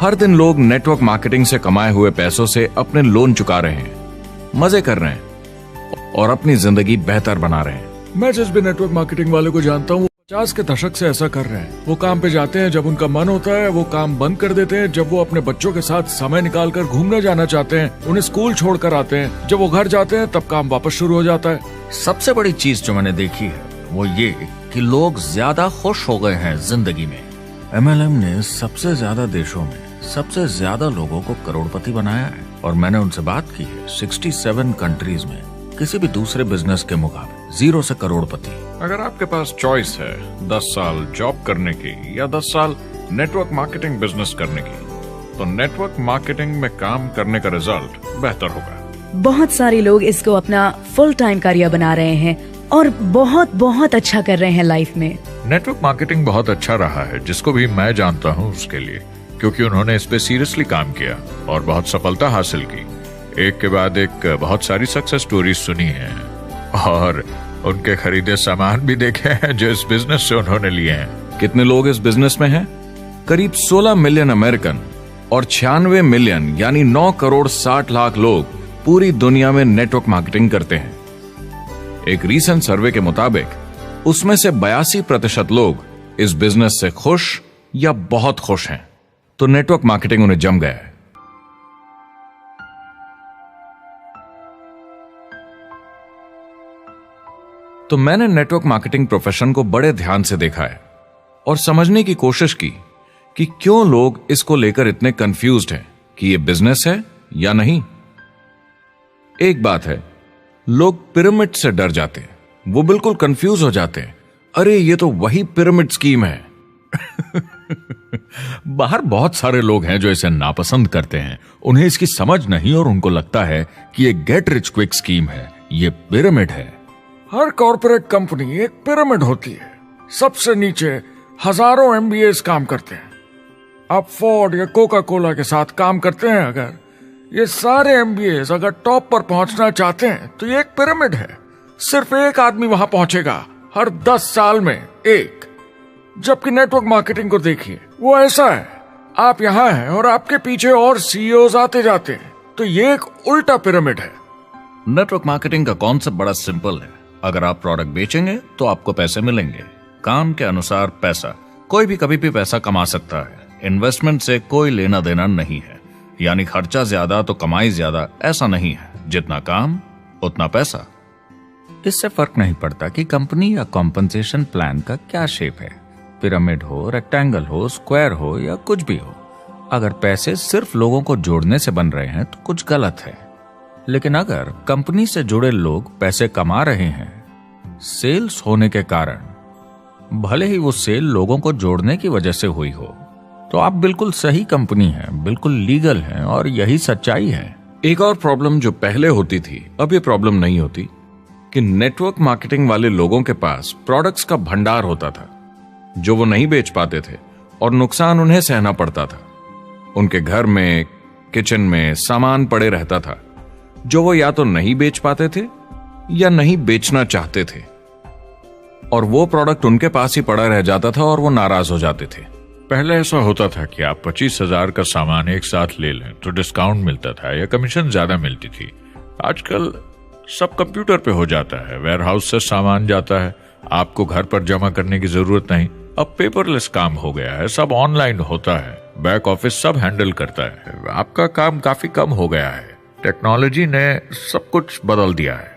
हर दिन लोग नेटवर्क मार्केटिंग से कमाए हुए पैसों से अपने लोन चुका रहे हैं, मजे कर रहे हैं और अपनी जिंदगी बेहतर बना रहे हैं। मैं जिस भी नेटवर्क मार्केटिंग वाले को जानता हूँ 50 के दशक से ऐसा कर रहे हैं। वो काम पे जाते हैं जब उनका मन होता है, वो काम बंद कर देते हैं जब वो अपने बच्चों के साथ समय निकालकर घूमने जाना चाहते हैं, उन्हें स्कूल छोड़कर आते हैं, जब वो घर जाते हैं तब काम वापस शुरू हो जाता है। सबसे बड़ी चीज जो मैंने देखी है वो ये कि लोग ज्यादा खुश हो गए हैं जिंदगी में। MLM ने सबसे ज्यादा देशों में सबसे ज्यादा लोगों को करोड़पति बनाया है और मैंने उनसे बात की है 67 कंट्रीज में किसी भी दूसरे बिजनेस के मुकाबले 0 से करोड़पति। अगर आपके पास चॉइस है 10 साल जॉब करने की या 10 साल नेटवर्क मार्केटिंग बिजनेस करने की, तो नेटवर्क मार्केटिंग में काम करने का रिजल्ट बेहतर होगा। बहुत सारे लोग इसको अपना फुल टाइम करियर बना रहे हैं और बहुत बहुत अच्छा कर रहे हैं लाइफ में। नेटवर्क मार्केटिंग बहुत अच्छा रहा है जिसको भी मैं जानता हूँ उसके लिए, क्योंकि उन्होंने इस पे सीरियसली काम किया और बहुत सफलता हासिल की। एक के बाद एक बहुत सारी सक्सेस स्टोरीज सुनी है और उनके खरीदे सामान भी देखे हैं जो इस बिजनेस से उन्होंने लिए हैं। कितने लोग इस बिजनेस में हैं? करीब 16 मिलियन अमेरिकन और 96 मिलियन यानी 9 करोड़ 60 लाख लोग पूरी दुनिया में नेटवर्क मार्केटिंग करते हैं। एक रीसेंट सर्वे के मुताबिक उसमें से 82% लोग इस बिजनेस से खुश या बहुत खुश हैं। तो नेटवर्क मार्केटिंग उन्हें जम गया है। तो मैंने नेटवर्क मार्केटिंग प्रोफेशन को बड़े ध्यान से देखा है और समझने की कोशिश की कि क्यों लोग इसको लेकर इतने कंफ्यूज्ड हैं कि ये बिजनेस है या नहीं। एक बात है, लोग पिरामिड से डर जाते हैं, वो बिल्कुल कंफ्यूज हो जाते हैं, अरे ये तो वही पिरामिड स्कीम है। बाहर बहुत सारे लोग हैं जो इसे नापसंद करते हैं, उन्हें इसकी समझ नहीं और उनको लगता है कि ये गेट रिच क्विक स्कीम है, ये पिरामिड है। हर कॉर्पोरेट कंपनी एक पिरामिड होती है। सबसे नीचे हजारों एमबीएस काम करते हैं। आप फोर्ड या कोका कोला के साथ काम करते हैं, अगर ये सारे एमबीएस अगर टॉप पर पहुंचना चाहते हैं तो ये एक पिरामिड है। सिर्फ एक आदमी वहां पहुंचेगा हर 10 साल में एक। जबकि नेटवर्क मार्केटिंग को देखिए, वो ऐसा है, आप यहां हैं और आपके पीछे और सीईओज आते जाते हैं, तो ये एक उल्टा पिरामिड है। नेटवर्क मार्केटिंग का कॉन्सेप्ट बड़ा सिंपल है। अगर आप प्रोडक्ट बेचेंगे तो आपको पैसे मिलेंगे, काम के अनुसार पैसा। कोई भी कभी भी पैसा कमा सकता है, इन्वेस्टमेंट से कोई लेना देना नहीं है। यानी खर्चा ज्यादा तो कमाई ज्यादा, ऐसा नहीं है। जितना काम उतना पैसा। इससे फर्क नहीं पड़ता कि कंपनी या कॉम्पनसेशन प्लान का क्या शेप है, पिरामिड हो, रेक्टेंगल हो, स्क्वायर हो या कुछ भी हो। अगर पैसे सिर्फ लोगों को जोड़ने से बन रहे हैं तो कुछ गलत है। लेकिन अगर कंपनी से जुड़े लोग पैसे कमा रहे हैं सेल्स होने के कारण, भले ही वो सेल लोगों को जोड़ने की वजह से हुई हो, तो आप बिल्कुल सही कंपनी हैं, बिल्कुल लीगल हैं और यही सच्चाई है। एक और प्रॉब्लम जो पहले होती थी, अब ये प्रॉब्लम नहीं होती कि नेटवर्क मार्केटिंग वाले लोगों के पास प्रोडक्ट्स का भंडार होता था जो वो नहीं बेच पाते थे और नुकसान उन्हें सहना पड़ता था। उनके घर में, किचन में सामान पड़े रहता था जो वो या तो नहीं बेच पाते थे या नहीं बेचना चाहते थे, और वो प्रोडक्ट उनके पास ही पड़ा रह जाता था और वो नाराज हो जाते थे। पहले ऐसा होता था कि आप 25,000 का सामान एक साथ ले लें तो डिस्काउंट मिलता था या कमीशन ज्यादा मिलती थी। आजकल सब कंप्यूटर पे हो जाता है, वेयरहाउस से सामान जाता है, आपको घर पर जमा करने की जरूरत नहीं। अब पेपरलेस काम हो गया है, सब ऑनलाइन होता है, बैक ऑफिस सब हैंडल करता है, आपका काम काफी कम हो गया है। टेक्नोलॉजी ने सब कुछ बदल दिया है।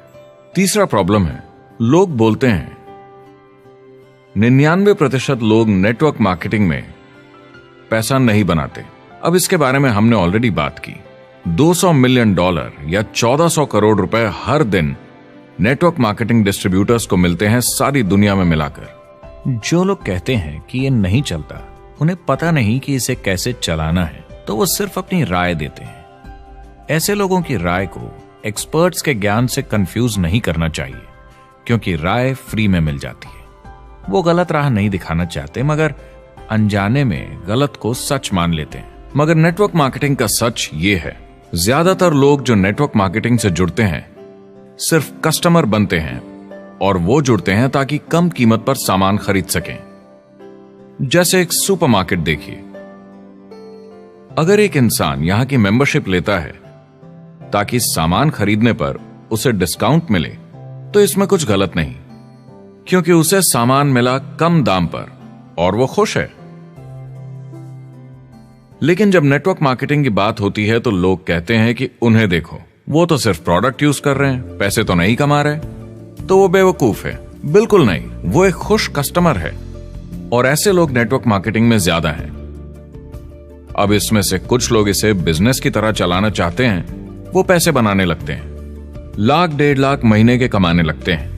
तीसरा प्रॉब्लम है, लोग बोलते हैं 99% लोग नेटवर्क मार्केटिंग में पैसा नहीं बनाते। अब इसके बारे में हमने ऑलरेडी बात की। $200 मिलियन या 1400 करोड़ रुपए हर दिन नेटवर्क मार्केटिंग डिस्ट्रीब्यूटर्स को मिलते हैं सारी दुनिया में मिलाकर। जो लोग कहते हैं कि ये नहीं चलता, उन्हें पता नहीं कि इसे कैसे चलाना है, तो वो सिर्फ अपनी राय देते हैं। ऐसे लोगों की राय को एक्सपर्ट्स के ज्ञान से कंफ्यूज नहीं करना चाहिए, क्योंकि राय फ्री में मिल जाती है। वो गलत राह नहीं दिखाना चाहते, मगर अनजाने में गलत को सच मान लेते हैं। मगर नेटवर्क मार्केटिंग का सच ये है, ज्यादातर लोग जो नेटवर्क मार्केटिंग से जुड़ते हैं सिर्फ कस्टमर बनते हैं, और वो जुड़ते हैं ताकि कम कीमत पर सामान खरीद सकें। जैसे एक सुपरमार्केट देखिए, अगर एक इंसान यहां की मेंबरशिप लेता है ताकि सामान खरीदने पर उसे डिस्काउंट मिले, तो इसमें कुछ गलत नहीं, क्योंकि उसे सामान मिला कम दाम पर और वो खुश है। लेकिन जब नेटवर्क मार्केटिंग की बात होती है तो लोग कहते हैं कि उन्हें देखो, वो तो सिर्फ प्रोडक्ट यूज कर रहे हैं, पैसे तो नहीं कमा रहे, तो वो बेवकूफ है। बिल्कुल नहीं, वो एक खुश कस्टमर है, और ऐसे लोग नेटवर्क मार्केटिंग में ज्यादा हैं। अब इसमें से कुछ लोग इसे बिजनेस की तरह चलाना चाहते हैं, वो पैसे बनाने लगते हैं, लाख 1.5 लाख महीने के कमाने लगते हैं।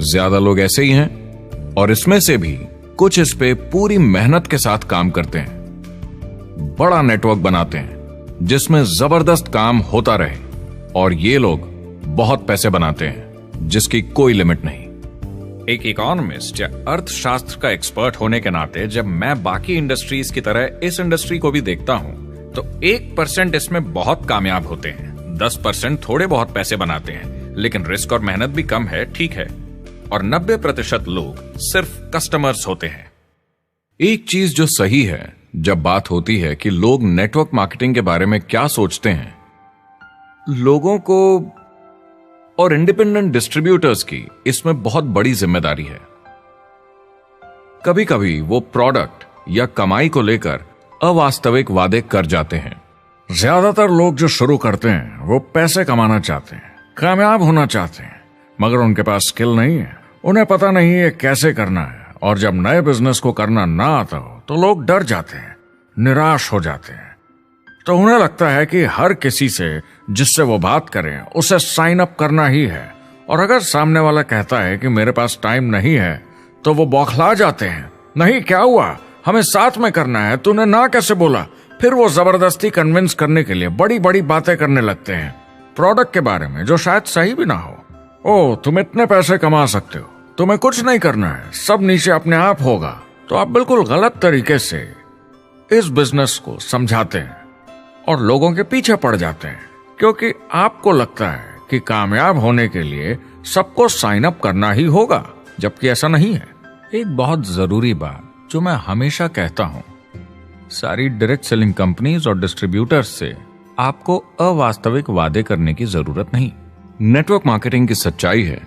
ज्यादा लोग ऐसे ही हैं, और इसमें से भी कुछ इस पे पूरी मेहनत के साथ काम करते हैं, बड़ा नेटवर्क बनाते हैं जिसमें जबरदस्त काम होता रहे, और ये लोग बहुत पैसे बनाते हैं जिसकी कोई लिमिट नहीं। एक इकोनॉमिस्ट या अर्थशास्त्र का एक्सपर्ट होने के नाते जब मैं बाकी इंडस्ट्रीज की तरह इस इंडस्ट्री को भी देखता हूं, तो 1% इसमें बहुत कामयाब होते हैं, 10% थोड़े बहुत पैसे बनाते हैं, लेकिन रिस्क और मेहनत भी कम है, ठीक है, और 90% लोग सिर्फ कस्टमर्स होते हैं। एक चीज जो सही है जब बात होती है कि लोग नेटवर्क मार्केटिंग के बारे में क्या सोचते हैं, लोगों को और इंडिपेंडेंट डिस्ट्रीब्यूटर्स की इसमें बहुत बड़ी जिम्मेदारी है। कभी कभी वो प्रोडक्ट या कमाई को लेकर अवास्तविक वादे कर जाते हैं। ज्यादातर लोग जो शुरू करते हैं वो पैसे कमाना चाहते हैं, कामयाब होना चाहते हैं, मगर उनके पास स्किल नहीं है, उन्हें पता नहीं है कैसे करना है। और जब नए बिजनेस को करना ना आता हो तो लोग डर जाते हैं, निराश हो जाते हैं। तो उन्हें लगता है कि हर किसी से जिससे वो बात करें उसे साइन अप करना ही है। और अगर सामने वाला कहता है कि मेरे पास टाइम नहीं है तो वो बौखला जाते हैं। नहीं, क्या हुआ, हमें साथ में करना है, तूने ना कैसे बोला। फिर वो जबरदस्ती कन्विंस करने के लिए बड़ी बड़ी बातें करने लगते हैं प्रोडक्ट के बारे में, जो शायद सही भी ना हो। ओ, तुम इतने पैसे कमा सकते हो, तुम्हें कुछ नहीं करना है, सब नीचे अपने आप होगा। तो आप बिल्कुल गलत तरीके से इस बिजनेस को समझाते हैं और लोगों के पीछे पड़ जाते हैं, क्योंकि आपको लगता है कि कामयाब होने के लिए सबको साइन अप करना ही होगा, जबकि ऐसा नहीं है। एक बहुत जरूरी बात जो मैं हमेशा कहता हूं, सारी डायरेक्ट सेलिंग कंपनीज और डिस्ट्रीब्यूटर्स से आपको अवास्तविक वादे करने की जरूरत नहीं। नेटवर्क मार्केटिंग की सच्चाई है,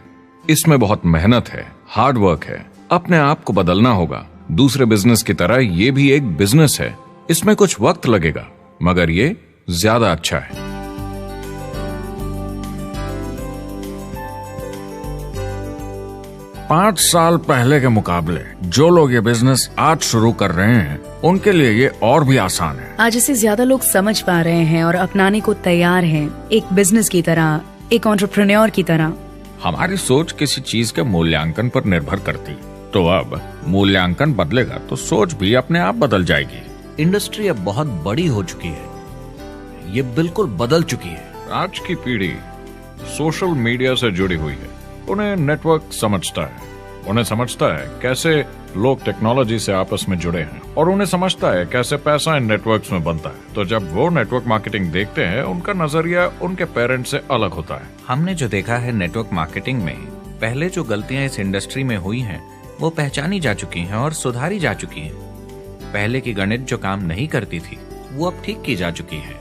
इसमें बहुत मेहनत है, हार्ड वर्क है, अपने आप को बदलना होगा। दूसरे बिजनेस की तरह ये भी एक बिजनेस है, इसमें कुछ वक्त लगेगा, मगर ये ज्यादा अच्छा है। 5 साल पहले के मुकाबले जो लोग ये बिजनेस आज शुरू कर रहे हैं उनके लिए ये और भी आसान है। आज इसे ज्यादा लोग समझ पा रहे हैं और अपनाने को तैयार हैं, एक बिजनेस की तरह, एक एंटरप्रेन्योर की तरह। हमारी सोच किसी चीज के मूल्यांकन पर निर्भर करती है, तो अब मूल्यांकन बदलेगा तो सोच भी अपने आप बदल जाएगी। इंडस्ट्री अब बहुत बड़ी हो चुकी है, ये बिल्कुल बदल चुकी है। आज की पीढ़ी सोशल मीडिया से जुड़ी हुई है, उन्हें नेटवर्क समझता है, उन्हें समझता है कैसे लोग टेक्नोलॉजी से आपस में जुड़े हैं, और उन्हें समझता है कैसे पैसा इन नेटवर्क्स में बनता है। तो जब वो नेटवर्क मार्केटिंग देखते हैं, उनका नजरिया उनके पेरेंट्स से अलग होता है। हमने जो देखा है नेटवर्क मार्केटिंग में, पहले जो गलतियां इस इंडस्ट्री में हुई हैं वो पहचानी जा चुकी हैं और सुधारी जा चुकी हैं। पहले की गणित जो काम नहीं करती थी वो अब ठीक की जा चुकी है।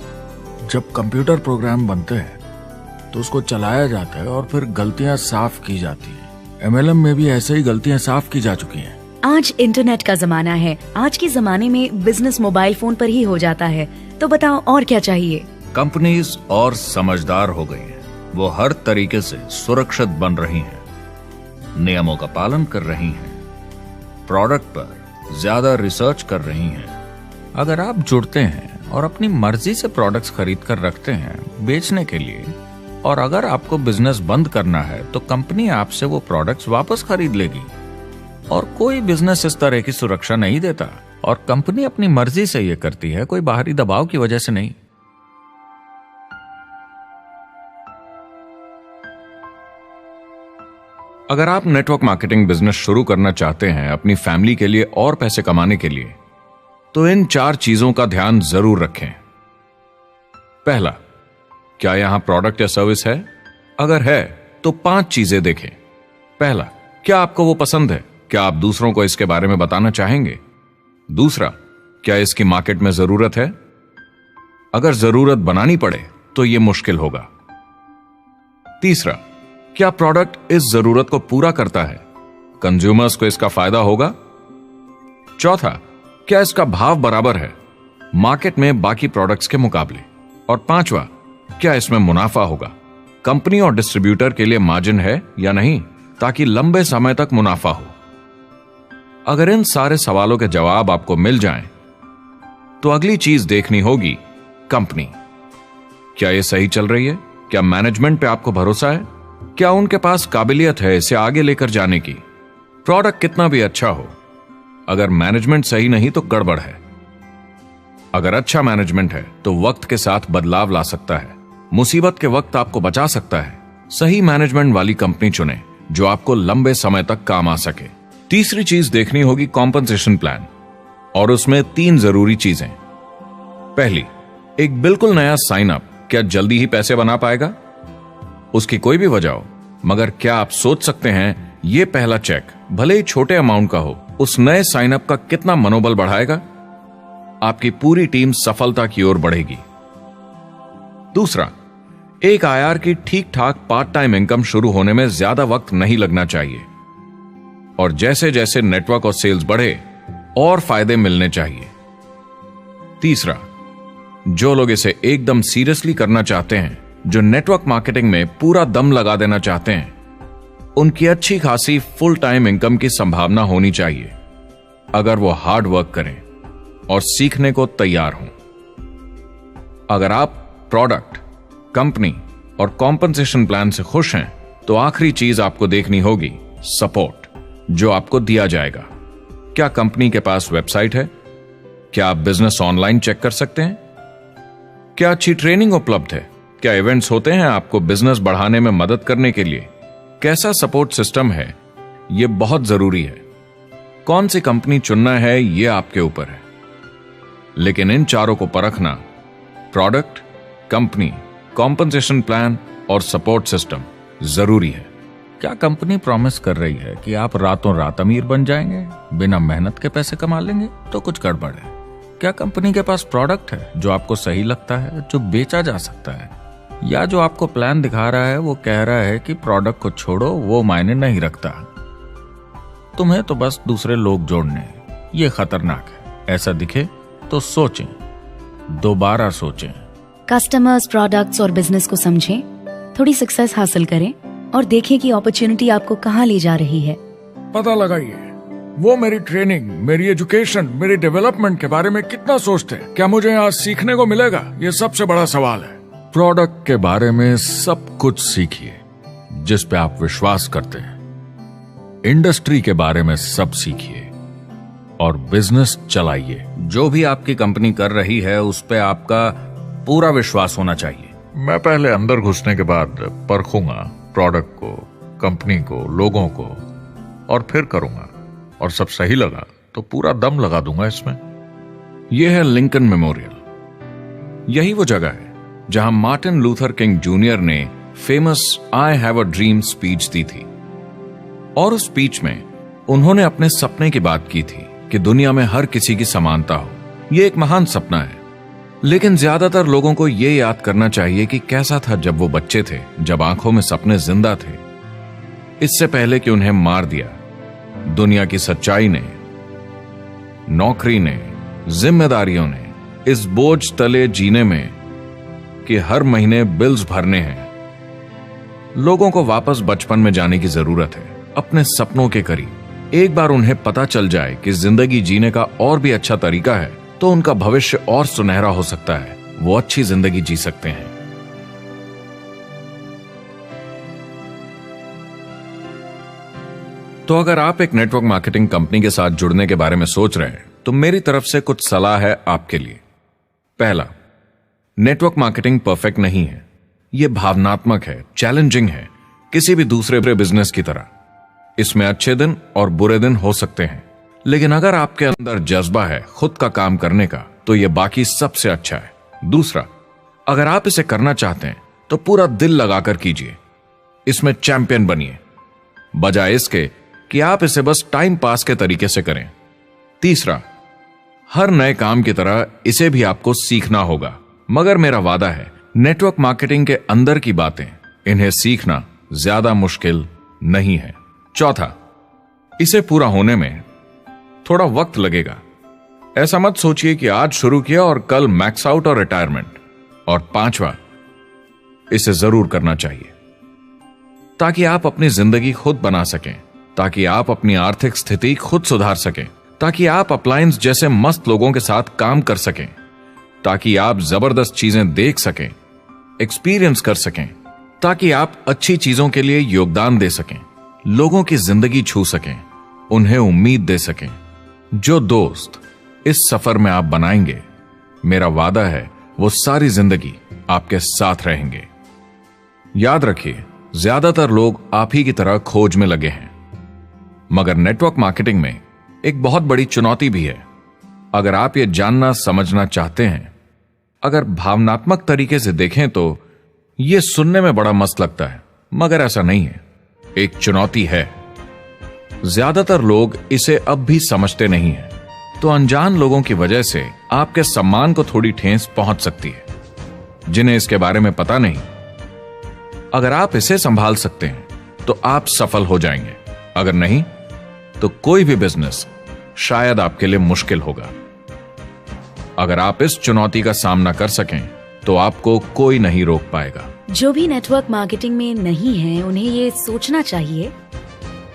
जब कंप्यूटर प्रोग्राम बनते हैं तो उसको चलाया जाता है और फिर गलतियां साफ की जाती है। MLM में भी ऐसे ही गलतियां साफ की जा चुकी हैं। आज इंटरनेट का जमाना है, आज के जमाने में बिजनेस मोबाइल फोन पर ही हो जाता है। तो बताओ और क्या चाहिए। कंपनीज और समझदार हो गई हैं, वो हर तरीके से सुरक्षित बन रही हैं, नियमों का पालन कर रही हैं, प्रोडक्ट पर ज्यादा रिसर्च कर रही हैं। अगर आप जुड़ते हैं और अपनी मर्जी से प्रोडक्ट्स खरीद कर रखते हैं बेचने के लिए, और अगर आपको बिजनेस बंद करना है तो कंपनी आपसे वो प्रोडक्ट्स वापस खरीद लेगी। और कोई बिजनेस इस तरह की सुरक्षा नहीं देता, और कंपनी अपनी मर्जी से ये करती है, कोई बाहरी दबाव की वजह से नहीं। अगर आप नेटवर्क मार्केटिंग बिजनेस शुरू करना चाहते हैं अपनी फैमिली के लिए और पैसे कमाने के लिए, तो इन 4 चीजों का ध्यान जरूर रखें। पहला, क्या यहां प्रोडक्ट या सर्विस है? अगर है तो 5 चीजें देखें। पहला, क्या आपको वो पसंद है? क्या आप दूसरों को इसके बारे में बताना चाहेंगे? दूसरा, क्या इसकी मार्केट में जरूरत है? अगर जरूरत बनानी पड़े तो यह मुश्किल होगा। तीसरा, क्या प्रोडक्ट इस जरूरत को पूरा करता है? कंज्यूमर्स को इसका फायदा होगा? चौथा, क्या इसका भाव बराबर है मार्केट में बाकी प्रोडक्ट्स के मुकाबले? और पांचवा, क्या इसमें मुनाफा होगा? कंपनी और डिस्ट्रीब्यूटर के लिए मार्जिन है या नहीं, ताकि लंबे समय तक मुनाफा हो। अगर इन सारे सवालों के जवाब आपको मिल जाएं, तो अगली चीज देखनी होगी कंपनी। क्या यह सही चल रही है? क्या मैनेजमेंट पे आपको भरोसा है? क्या उनके पास काबिलियत है इसे आगे लेकर जाने की? प्रोडक्ट कितना भी अच्छा हो, अगर मैनेजमेंट सही नहीं तो गड़बड़ है। अगर अच्छा मैनेजमेंट है तो वक्त के साथ बदलाव ला सकता है, मुसीबत के वक्त आपको बचा सकता है। सही मैनेजमेंट वाली कंपनी चुनें जो आपको लंबे समय तक काम आ सके। तीसरी चीज देखनी होगी कॉम्पनसेशन प्लान, और उसमें 3 जरूरी चीजें। पहली, एक बिल्कुल नया साइन अप क्या जल्दी ही पैसे बना पाएगा? उसकी कोई भी वजह हो, मगर क्या आप सोच सकते हैं यह पहला चेक, भले ही छोटे अमाउंट का हो, उस नए साइन अप का कितना मनोबल बढ़ाएगा? आपकी पूरी टीम सफलता की ओर बढ़ेगी। दूसरा, एक IR की ठीक ठाक पार्ट टाइम इनकम शुरू होने में ज्यादा वक्त नहीं लगना चाहिए, और जैसे जैसे नेटवर्क और सेल्स बढ़े और फायदे मिलने चाहिए। तीसरा, जो लोग इसे एकदम सीरियसली करना चाहते हैं, जो नेटवर्क मार्केटिंग में पूरा दम लगा देना चाहते हैं, उनकी अच्छी खासी फुल टाइम इनकम की संभावना होनी चाहिए अगर वो हार्ड वर्क करें और सीखने को तैयार हों। अगर आप प्रोडक्ट, कंपनी और कॉम्पनसेशन प्लान से खुश हैं तो आखिरी चीज आपको देखनी होगी सपोर्ट जो आपको दिया जाएगा। क्या कंपनी के पास वेबसाइट है? क्या आप बिजनेस ऑनलाइन चेक कर सकते हैं? क्या अच्छी ट्रेनिंग उपलब्ध है? क्या इवेंट्स होते हैं आपको बिजनेस बढ़ाने में मदद करने के लिए? कैसा सपोर्ट सिस्टम है? यह बहुत जरूरी है। कौन सी कंपनी चुनना है यह आपके ऊपर है, लेकिन इन चारों को परखना, प्रोडक्ट, कंपनी, कॉम्पनसेशन प्लान और सपोर्ट सिस्टम, जरूरी है। क्या कंपनी प्रॉमिस कर रही है कि आप रातों रात अमीर बन जाएंगे, बिना मेहनत के पैसे कमा लेंगे? तो कुछ गड़बड़ है। क्या कंपनी के पास प्रोडक्ट है जो आपको सही लगता है, जो बेचा जा सकता है? या जो आपको प्लान दिखा रहा है वो कह रहा है कि प्रोडक्ट को छोड़ो, वो मायने नहीं रखता, तुम्हें तो बस दूसरे लोग जोड़ने हैं। ये खतरनाक है। ऐसा दिखे तो सोचें, दोबारा सोचें। कस्टमर्स, प्रोडक्ट्स और बिजनेस को समझें, थोड़ी सक्सेस हासिल करें और देखें कि अपॉर्चुनिटी आपको कहां ले जा रही है। पता लगाइए वो मेरी ट्रेनिंग, मेरी एजुकेशन, मेरी डेवलपमेंट के बारे में कितना सोचते हैं। क्या मुझे यहाँ सीखने को मिलेगा? ये सबसे बड़ा सवाल है। प्रोडक्ट के बारे में सब कुछ सीखिए जिस पे आप विश्वास करते हैं। इंडस्ट्री के बारे में सब सीखिए और बिजनेस चलाइए। जो भी आपकी कंपनी कर रही है उस पे आपका पूरा विश्वास होना चाहिए। मैं पहले अंदर घुसने के बाद परखूंगा प्रोडक्ट को, कंपनी को, लोगों को, और फिर करूंगा। और सब सही लगा तो पूरा दम लगा दूंगा इसमें। यह है लिंकन मेमोरियल। यही वो जगह है जहां मार्टिन लूथर किंग जूनियर ने famous I have a dream speech दी थी। और उस स्पीच में उन्होंने अपने सपने की बात की थी कि दुनिया में हर किसी की समानता हो। यह एक महान सपना है, लेकिन ज्यादातर लोगों को यह याद करना चाहिए कि कैसा था जब वो बच्चे थे, जब आंखों में सपने जिंदा थे। इससे पहले कि उन्हें मार दिया दुनिया की सच्चाई ने, नौकरी ने, जिम्मेदारियों ने, इस बोझ तले जीने में कि हर महीने बिल्स भरने हैं। लोगों को वापस बचपन में जाने की जरूरत है, अपने सपनों के करीब। एक बार उन्हें पता चल जाए कि जिंदगी जीने का और भी अच्छा तरीका है तो उनका भविष्य और सुनहरा हो सकता है। वो अच्छी जिंदगी जी सकते हैं। तो अगर आप एक नेटवर्क मार्केटिंग कंपनी के साथ जुड़ने के बारे में सोच रहे हैं तो मेरी तरफ से कुछ सलाह है आपके लिए। पहला, नेटवर्क मार्केटिंग परफेक्ट नहीं है। यह भावनात्मक है, चैलेंजिंग है, किसी भी दूसरे बिजनेस की तरह। इसमें अच्छे दिन और बुरे दिन हो सकते हैं, लेकिन अगर आपके अंदर जज्बा है खुद का काम करने का तो यह बाकी सबसे अच्छा है। दूसरा, अगर आप इसे करना चाहते हैं तो पूरा दिल लगाकर कीजिए। इसमें चैंपियन बनिए, बजाय इसके कि आप इसे बस टाइम पास के तरीके से करें। तीसरा, हर नए काम की तरह इसे भी आपको सीखना होगा, मगर मेरा वादा है नेटवर्क मार्केटिंग के अंदर की बातें, इन्हें सीखना ज्यादा मुश्किल नहीं है। चौथा, इसे पूरा होने में थोड़ा वक्त लगेगा। ऐसा मत सोचिए कि आज शुरू किया और कल मैक्स आउट और रिटायरमेंट। और पांचवा, इसे जरूर करना चाहिए ताकि आप अपनी जिंदगी खुद बना सकें, ताकि आप अपनी आर्थिक स्थिति खुद सुधार सकें, ताकि आप अप्लायंस जैसे मस्त लोगों के साथ काम कर सकें, ताकि आप जबरदस्त चीजें देख सकें, एक्सपीरियंस कर सकें, ताकि आप अच्छी चीजों के लिए योगदान दे सकें, लोगों की जिंदगी छू सकें, उन्हें उम्मीद दे सकें। जो दोस्त इस सफर में आप बनाएंगे, मेरा वादा है वो सारी जिंदगी आपके साथ रहेंगे। याद रखिए, ज्यादातर लोग आप ही की तरह खोज में लगे हैं, मगर नेटवर्क मार्केटिंग में एक बहुत बड़ी चुनौती भी है। अगर आप ये जानना समझना चाहते हैं, अगर भावनात्मक तरीके से देखें तो यह सुनने में बड़ा मस्त लगता है, मगर ऐसा नहीं है। एक चुनौती है। ज्यादातर लोग इसे अब भी समझते नहीं हैं, तो अनजान लोगों की वजह से आपके सम्मान को थोड़ी ठेस पहुंच सकती है, जिन्हें इसके बारे में पता नहीं। अगर आप इसे संभाल सकते हैं तो आप सफल हो जाएंगे, अगर नहीं तो कोई भी बिजनेस शायद आपके लिए मुश्किल होगा। अगर आप इस चुनौती का सामना कर सकें तो आपको कोई नहीं रोक पाएगा। जो भी नेटवर्क मार्केटिंग में नहीं है उन्हें ये सोचना चाहिए,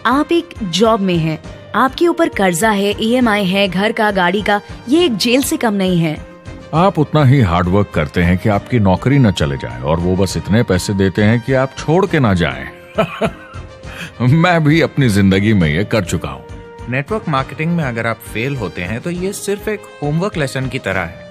आप एक जॉब में हैं, आपके ऊपर कर्जा है, ईएमआई है, घर का, गाड़ी का, ये एक जेल से कम नहीं है। आप उतना ही हार्डवर्क करते हैं कि आपकी नौकरी न चले जाए और वो बस इतने पैसे देते हैं कि आप छोड़ के ना जाएं। मैं भी अपनी जिंदगी में ये कर चुका हूँ। नेटवर्क मार्केटिंग में अगर आप फेल होते हैं तो ये सिर्फ एक होमवर्क लेसन की तरह है,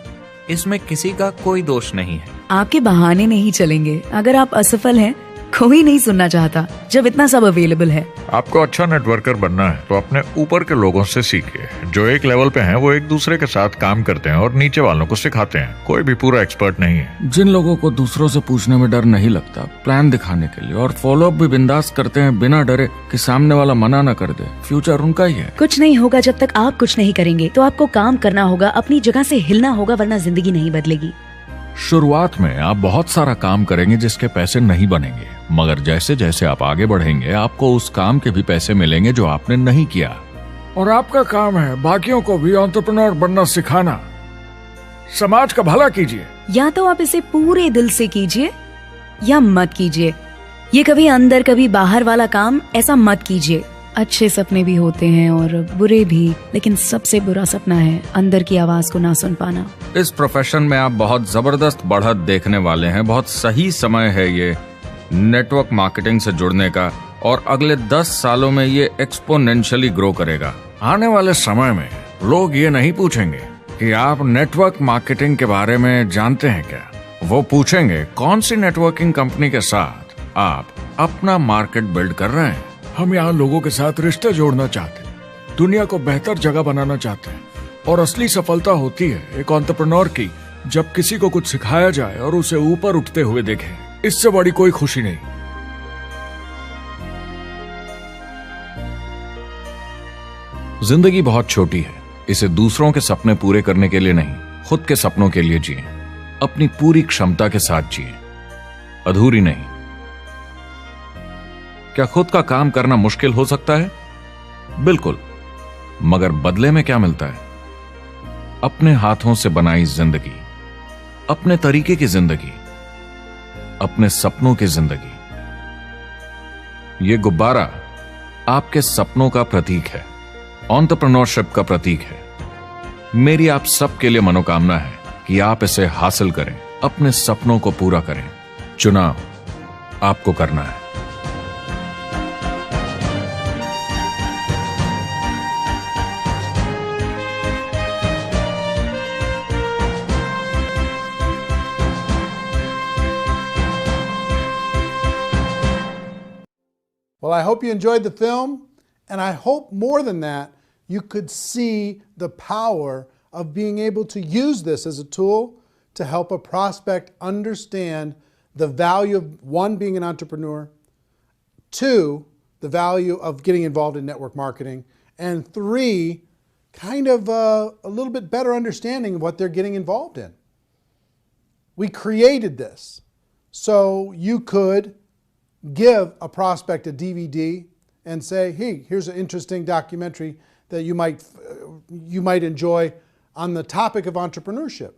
इसमें किसी का कोई दोष नहीं है। आपके बहाने नहीं चलेंगे। अगर आप असफल हैं, कोई नहीं सुनना चाहता जब इतना सब अवेलेबल है। आपको अच्छा नेटवर्कर बनना है तो अपने ऊपर के लोगों से सीखिए। जो एक लेवल पे हैं वो एक दूसरे के साथ काम करते हैं और नीचे वालों को सिखाते हैं। कोई भी पूरा एक्सपर्ट नहीं है। जिन लोगों को दूसरों से पूछने में डर नहीं लगता, प्लान दिखाने के लिए और फॉलोअप भी बिंदास करते हैं बिना डरे कि सामने वाला मना न कर दे, फ्यूचर उनका ही है। कुछ नहीं होगा जब तक आप कुछ नहीं करेंगे। तो आपको काम करना होगा, अपनी जगह से हिलना होगा, वरना जिंदगी नहीं बदलेगी। शुरुआत में आप बहुत सारा काम करेंगे जिसके पैसे नहीं बनेंगे, मगर जैसे जैसे आप आगे बढ़ेंगे आपको उस काम के भी पैसे मिलेंगे जो आपने नहीं किया। और आपका काम है बाकियों को भी एंटरप्रेन्योर बनना सिखाना। समाज का भला कीजिए। या तो आप इसे पूरे दिल से कीजिए या मत कीजिए। ये कभी अंदर कभी बाहर वाला काम ऐसा मत कीजिए। अच्छे सपने भी होते हैं और बुरे भी, लेकिन सबसे बुरा सपना है अंदर की आवाज को ना सुन पाना। इस प्रोफेशन में आप बहुत जबरदस्त बढ़त देखने वाले हैं। बहुत सही समय है ये नेटवर्क मार्केटिंग से जुड़ने का और अगले 10 सालों में ये एक्सपोनेंशियली ग्रो करेगा। आने वाले समय में लोग ये नहीं पूछेंगे कि आप नेटवर्क मार्केटिंग के बारे में जानते हैं क्या, वो पूछेंगे कौन सी नेटवर्किंग कंपनी के साथ आप अपना मार्केट बिल्ड कर रहे हैं। हम यहाँ लोगों के साथ रिश्ते जोड़ना चाहते हैं, दुनिया को बेहतर जगह बनाना चाहते हैं। और असली सफलता होती है एक एंटरप्रेन्योर की जब किसी को कुछ सिखाया जाए और उसे ऊपर उठते हुए देखें। इससे बड़ी कोई खुशी नहीं। जिंदगी बहुत छोटी है, इसे दूसरों के सपने पूरे करने के लिए नहीं, खुद के सपनों के लिए जिए। अपनी पूरी क्षमता के साथ जिए, अधूरी नहीं। क्या खुद का काम करना मुश्किल हो सकता है? बिल्कुल, मगर बदले में क्या मिलता है? अपने हाथों से बनाई जिंदगी, अपने तरीके की जिंदगी, अपने सपनों की जिंदगी। यह गुब्बारा आपके सपनों का प्रतीक है, एंटरप्रेन्योरशिप का प्रतीक है। मेरी आप सबके लिए मनोकामना है कि आप इसे हासिल करें, अपने सपनों को पूरा करें। चुनाव आपको करना है। Well, I hope you enjoyed the film, and I hope more than that, you could see the power of being able to use this as a tool to help a prospect understand the value of, one, being an entrepreneur, two, the value of getting involved in network marketing, and three, kind of a little bit better understanding of what they're getting involved in. We created this so you could give a prospect a DVD and say, hey, here's an interesting documentary that you might enjoy on the topic of entrepreneurship.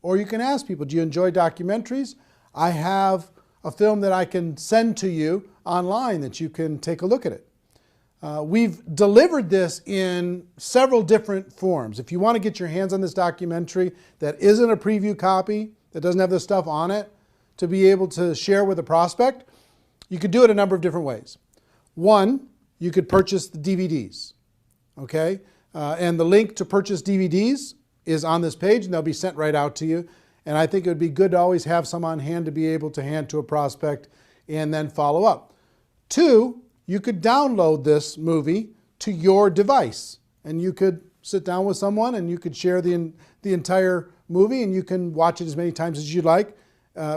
Or you can ask people, do you enjoy documentaries? I have a film that I can send to you online that you can take a look at it. We've delivered this in several different forms. If you want to get your hands on this documentary that isn't a preview copy, that doesn't have this stuff on it, to be able to share with a prospect, you could do it a number of different ways. One, you could purchase the DVDs, okay? And the link to purchase DVDs is on this page, and they'll be sent right out to you. And I think it would be good to always have some on hand to be able to hand to a prospect and then follow up. Two, you could download this movie to your device, and you could sit down with someone and you could share the entire movie, and you can watch it as many times as you like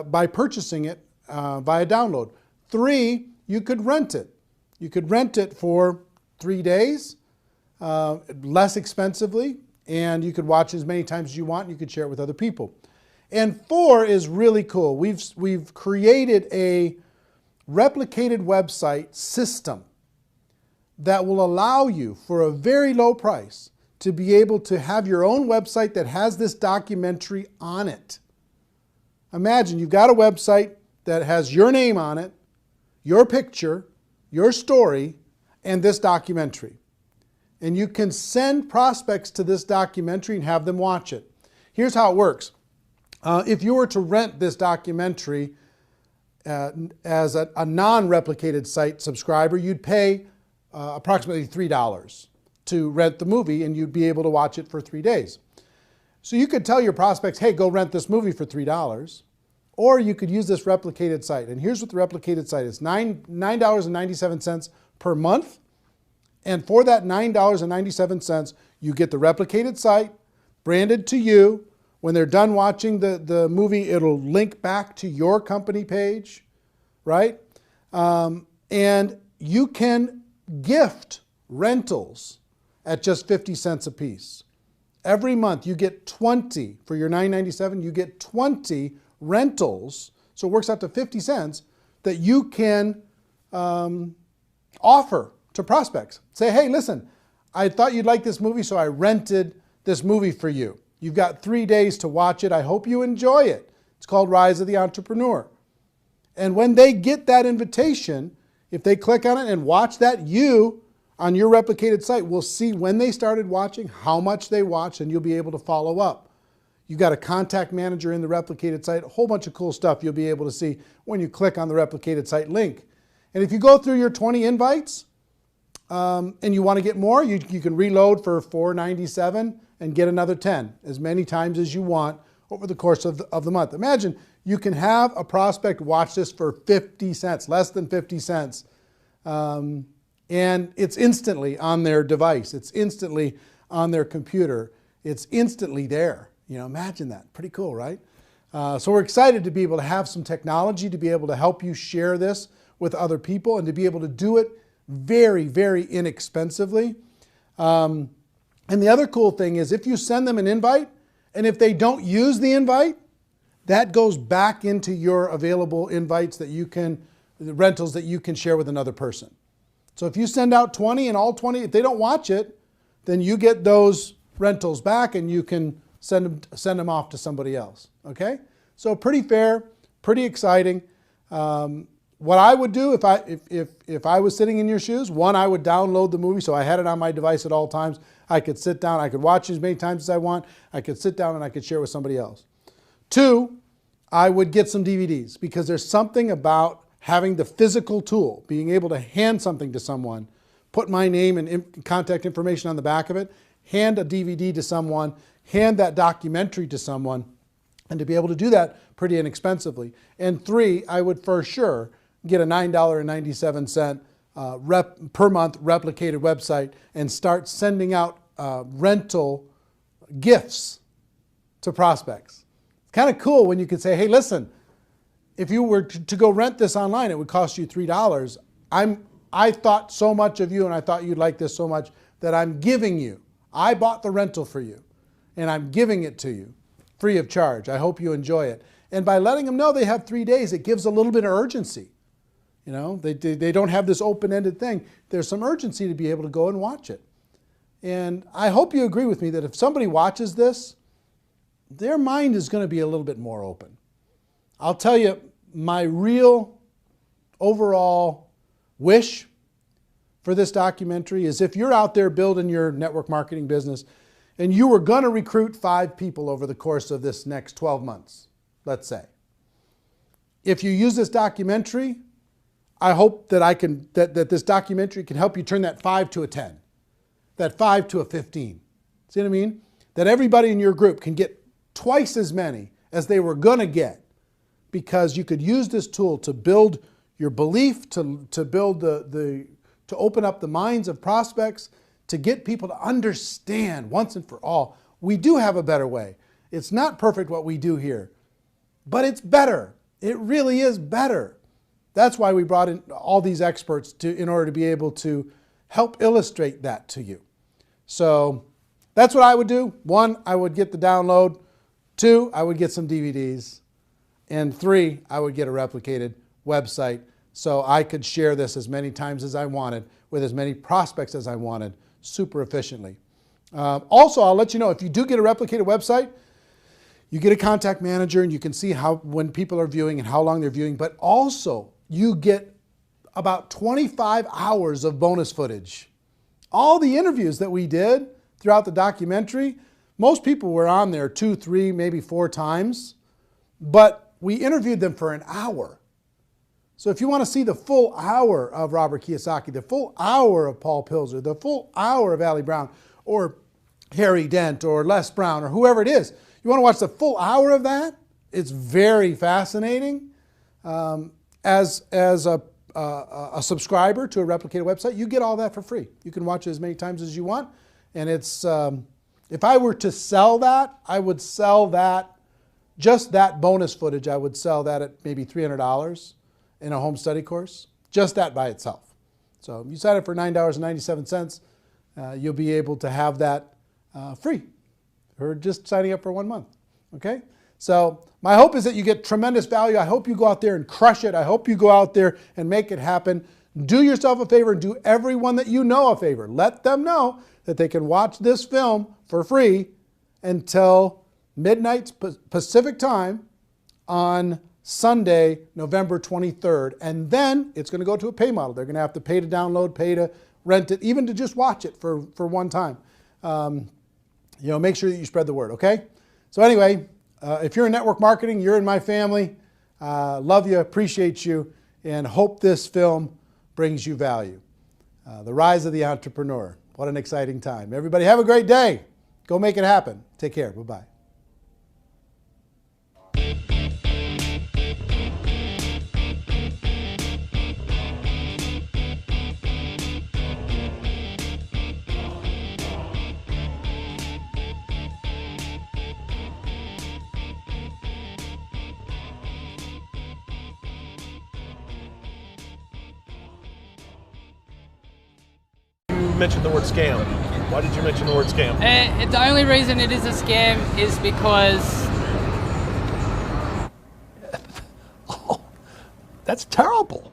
by purchasing it via download. Three, you could rent it. You could rent it for 3 days, less expensively, and you could watch as many times as you want, and you could share it with other people. And four is really cool. We've created a replicated website system that will allow you, for a very low price, to be able to have your own website that has this documentary on it. Imagine you've got a website that has your name on it, your picture, your story, and this documentary. And you can send prospects to this documentary and have them watch it. Here's how it works. If you were to rent this documentary as a non-replicated site subscriber, you'd pay approximately $3 to rent the movie, and you'd be able to watch it for 3 days. So you could tell your prospects, hey, go rent this movie for $3, or you could use this replicated site. And here's what the replicated site is, $9.97 per month. And for that $9.97, you get the replicated site branded to you. When they're done watching the movie, it'll link back to your company page, right? And you can gift rentals at just 50 cents a piece. Every month you get 20, for your $9.97, you get 20 rentals, so it works out to 50 cents, that you can offer to prospects. Say, hey, listen, I thought you'd like this movie, so I rented this movie for you. You've got 3 days to watch it. I hope you enjoy it. It's called Rise of the Entrepreneur. And when they get that invitation, if they click on it and watch that, you, on your replicated site, will see when they started watching, how much they watched, and you'll be able to follow up. You've got a contact manager in the replicated site, a whole bunch of cool stuff you'll be able to see when you click on the replicated site link. And if you go through your 20 invites and you want to get more, you can reload for $4.97 and get another 10, as many times as you want over the course of the month. Imagine you can have a prospect watch this for 50 cents, less than 50 cents. And it's instantly on their device. It's instantly on their computer. It's instantly there. You know, imagine that. Pretty cool, right? So we're excited to be able to have some technology to be able to help you share this with other people and to be able to do it very, very inexpensively. And the other cool thing is if you send them an invite, and if they don't use the invite, that goes back into your available invites that you can, the rentals that you can share with another person. So if you send out 20 and all 20, if they don't watch it, then you get those rentals back and you can send them off to somebody else. Okay? So pretty fair, pretty exciting. What I would do if I was sitting in your shoes, one, I would download the movie so I had it on my device at all times. I could sit down, I could watch it as many times as I want. I could sit down and I could share with somebody else. Two, I would get some DVDs because there's something about having the physical tool, being able to hand something to someone, put my name and contact information on the back of it, hand a DVD to someone, hand that documentary to someone, and to be able to do that pretty inexpensively. And three, I would for sure get a $9.97 per month replicated website and start sending out rental gifts to prospects. It's kind of cool when you can say, hey, listen, if you were to go rent this online, it would cost you $3. I thought so much of you and I thought you'd like this so much that I'm giving you. I bought the rental for you and I'm giving it to you free of charge. I hope you enjoy it. And by letting them know they have 3 days, it gives a little bit of urgency. You know, they don't have this open-ended thing. There's some urgency to be able to go and watch it. And I hope you agree with me that if somebody watches this, their mind is going to be a little bit more open. I'll tell you, my real overall wish for this documentary is if you're out there building your network marketing business and you were going to recruit 5 people over the course of this next 12 months, let's say. If you use this documentary, I hope that that this documentary can help you turn that 5 to a 10, that 5 to a 15. See what I mean? That everybody in your group can get twice as many as they were going to get because you could use this tool to build your belief, to build to open up the minds of prospects, to get people to understand once and for all, we do have a better way. It's not perfect what we do here, but it's better. It really is better. That's why we brought in all these experts in order to be able to help illustrate that to you. So that's what I would do. 1, I would get the download. 2, I would get some DVDs. And 3, I would get a replicated website so I could share this as many times as I wanted with as many prospects as I wanted super efficiently. Also, I'll let you know, if you do get a replicated website, You get a contact manager and you can see when people are viewing and how long they're viewing, but also you get about 25 hours of bonus footage. All the interviews that we did throughout the documentary, most people were on there 2, 3, maybe 4 times, but we interviewed them for an hour. So if you want to see the full hour of Robert Kiyosaki, the full hour of Paul Pilzer, the full hour of Ali Brown, or Harry Dent, or Les Brown, or whoever it is, you want to watch the full hour of that? It's very fascinating. As a subscriber to a Replicated website, you get all that for free. You can watch it as many times as you want. And it's, if I were to sell that, I would sell that, just that bonus footage, I would sell that at maybe $300 in a home study course, just that by itself. So if you sign up for $9.97, you'll be able to have that free, or just signing up for 1 month, okay? So my hope is that you get tremendous value. I hope you go out there and crush it. I hope you go out there and make it happen. Do yourself a favor and do everyone that you know a favor. Let them know that they can watch this film for free until midnight Pacific time on Sunday, November 23rd. And then it's going to go to a pay model. They're going to have to pay to download, pay to rent it, even to just watch it for one time. Make sure that you spread the word, okay? So anyway, if you're in network marketing, you're in my family. Love you, appreciate you, and hope this film brings you value. The Rise of the Entrepreneur. What an exciting time. Everybody have a great day. Go make it happen. Take care. Bye-bye. You mentioned the word scam. Why did you mention the word scam? The only reason it is a scam is because... That's terrible.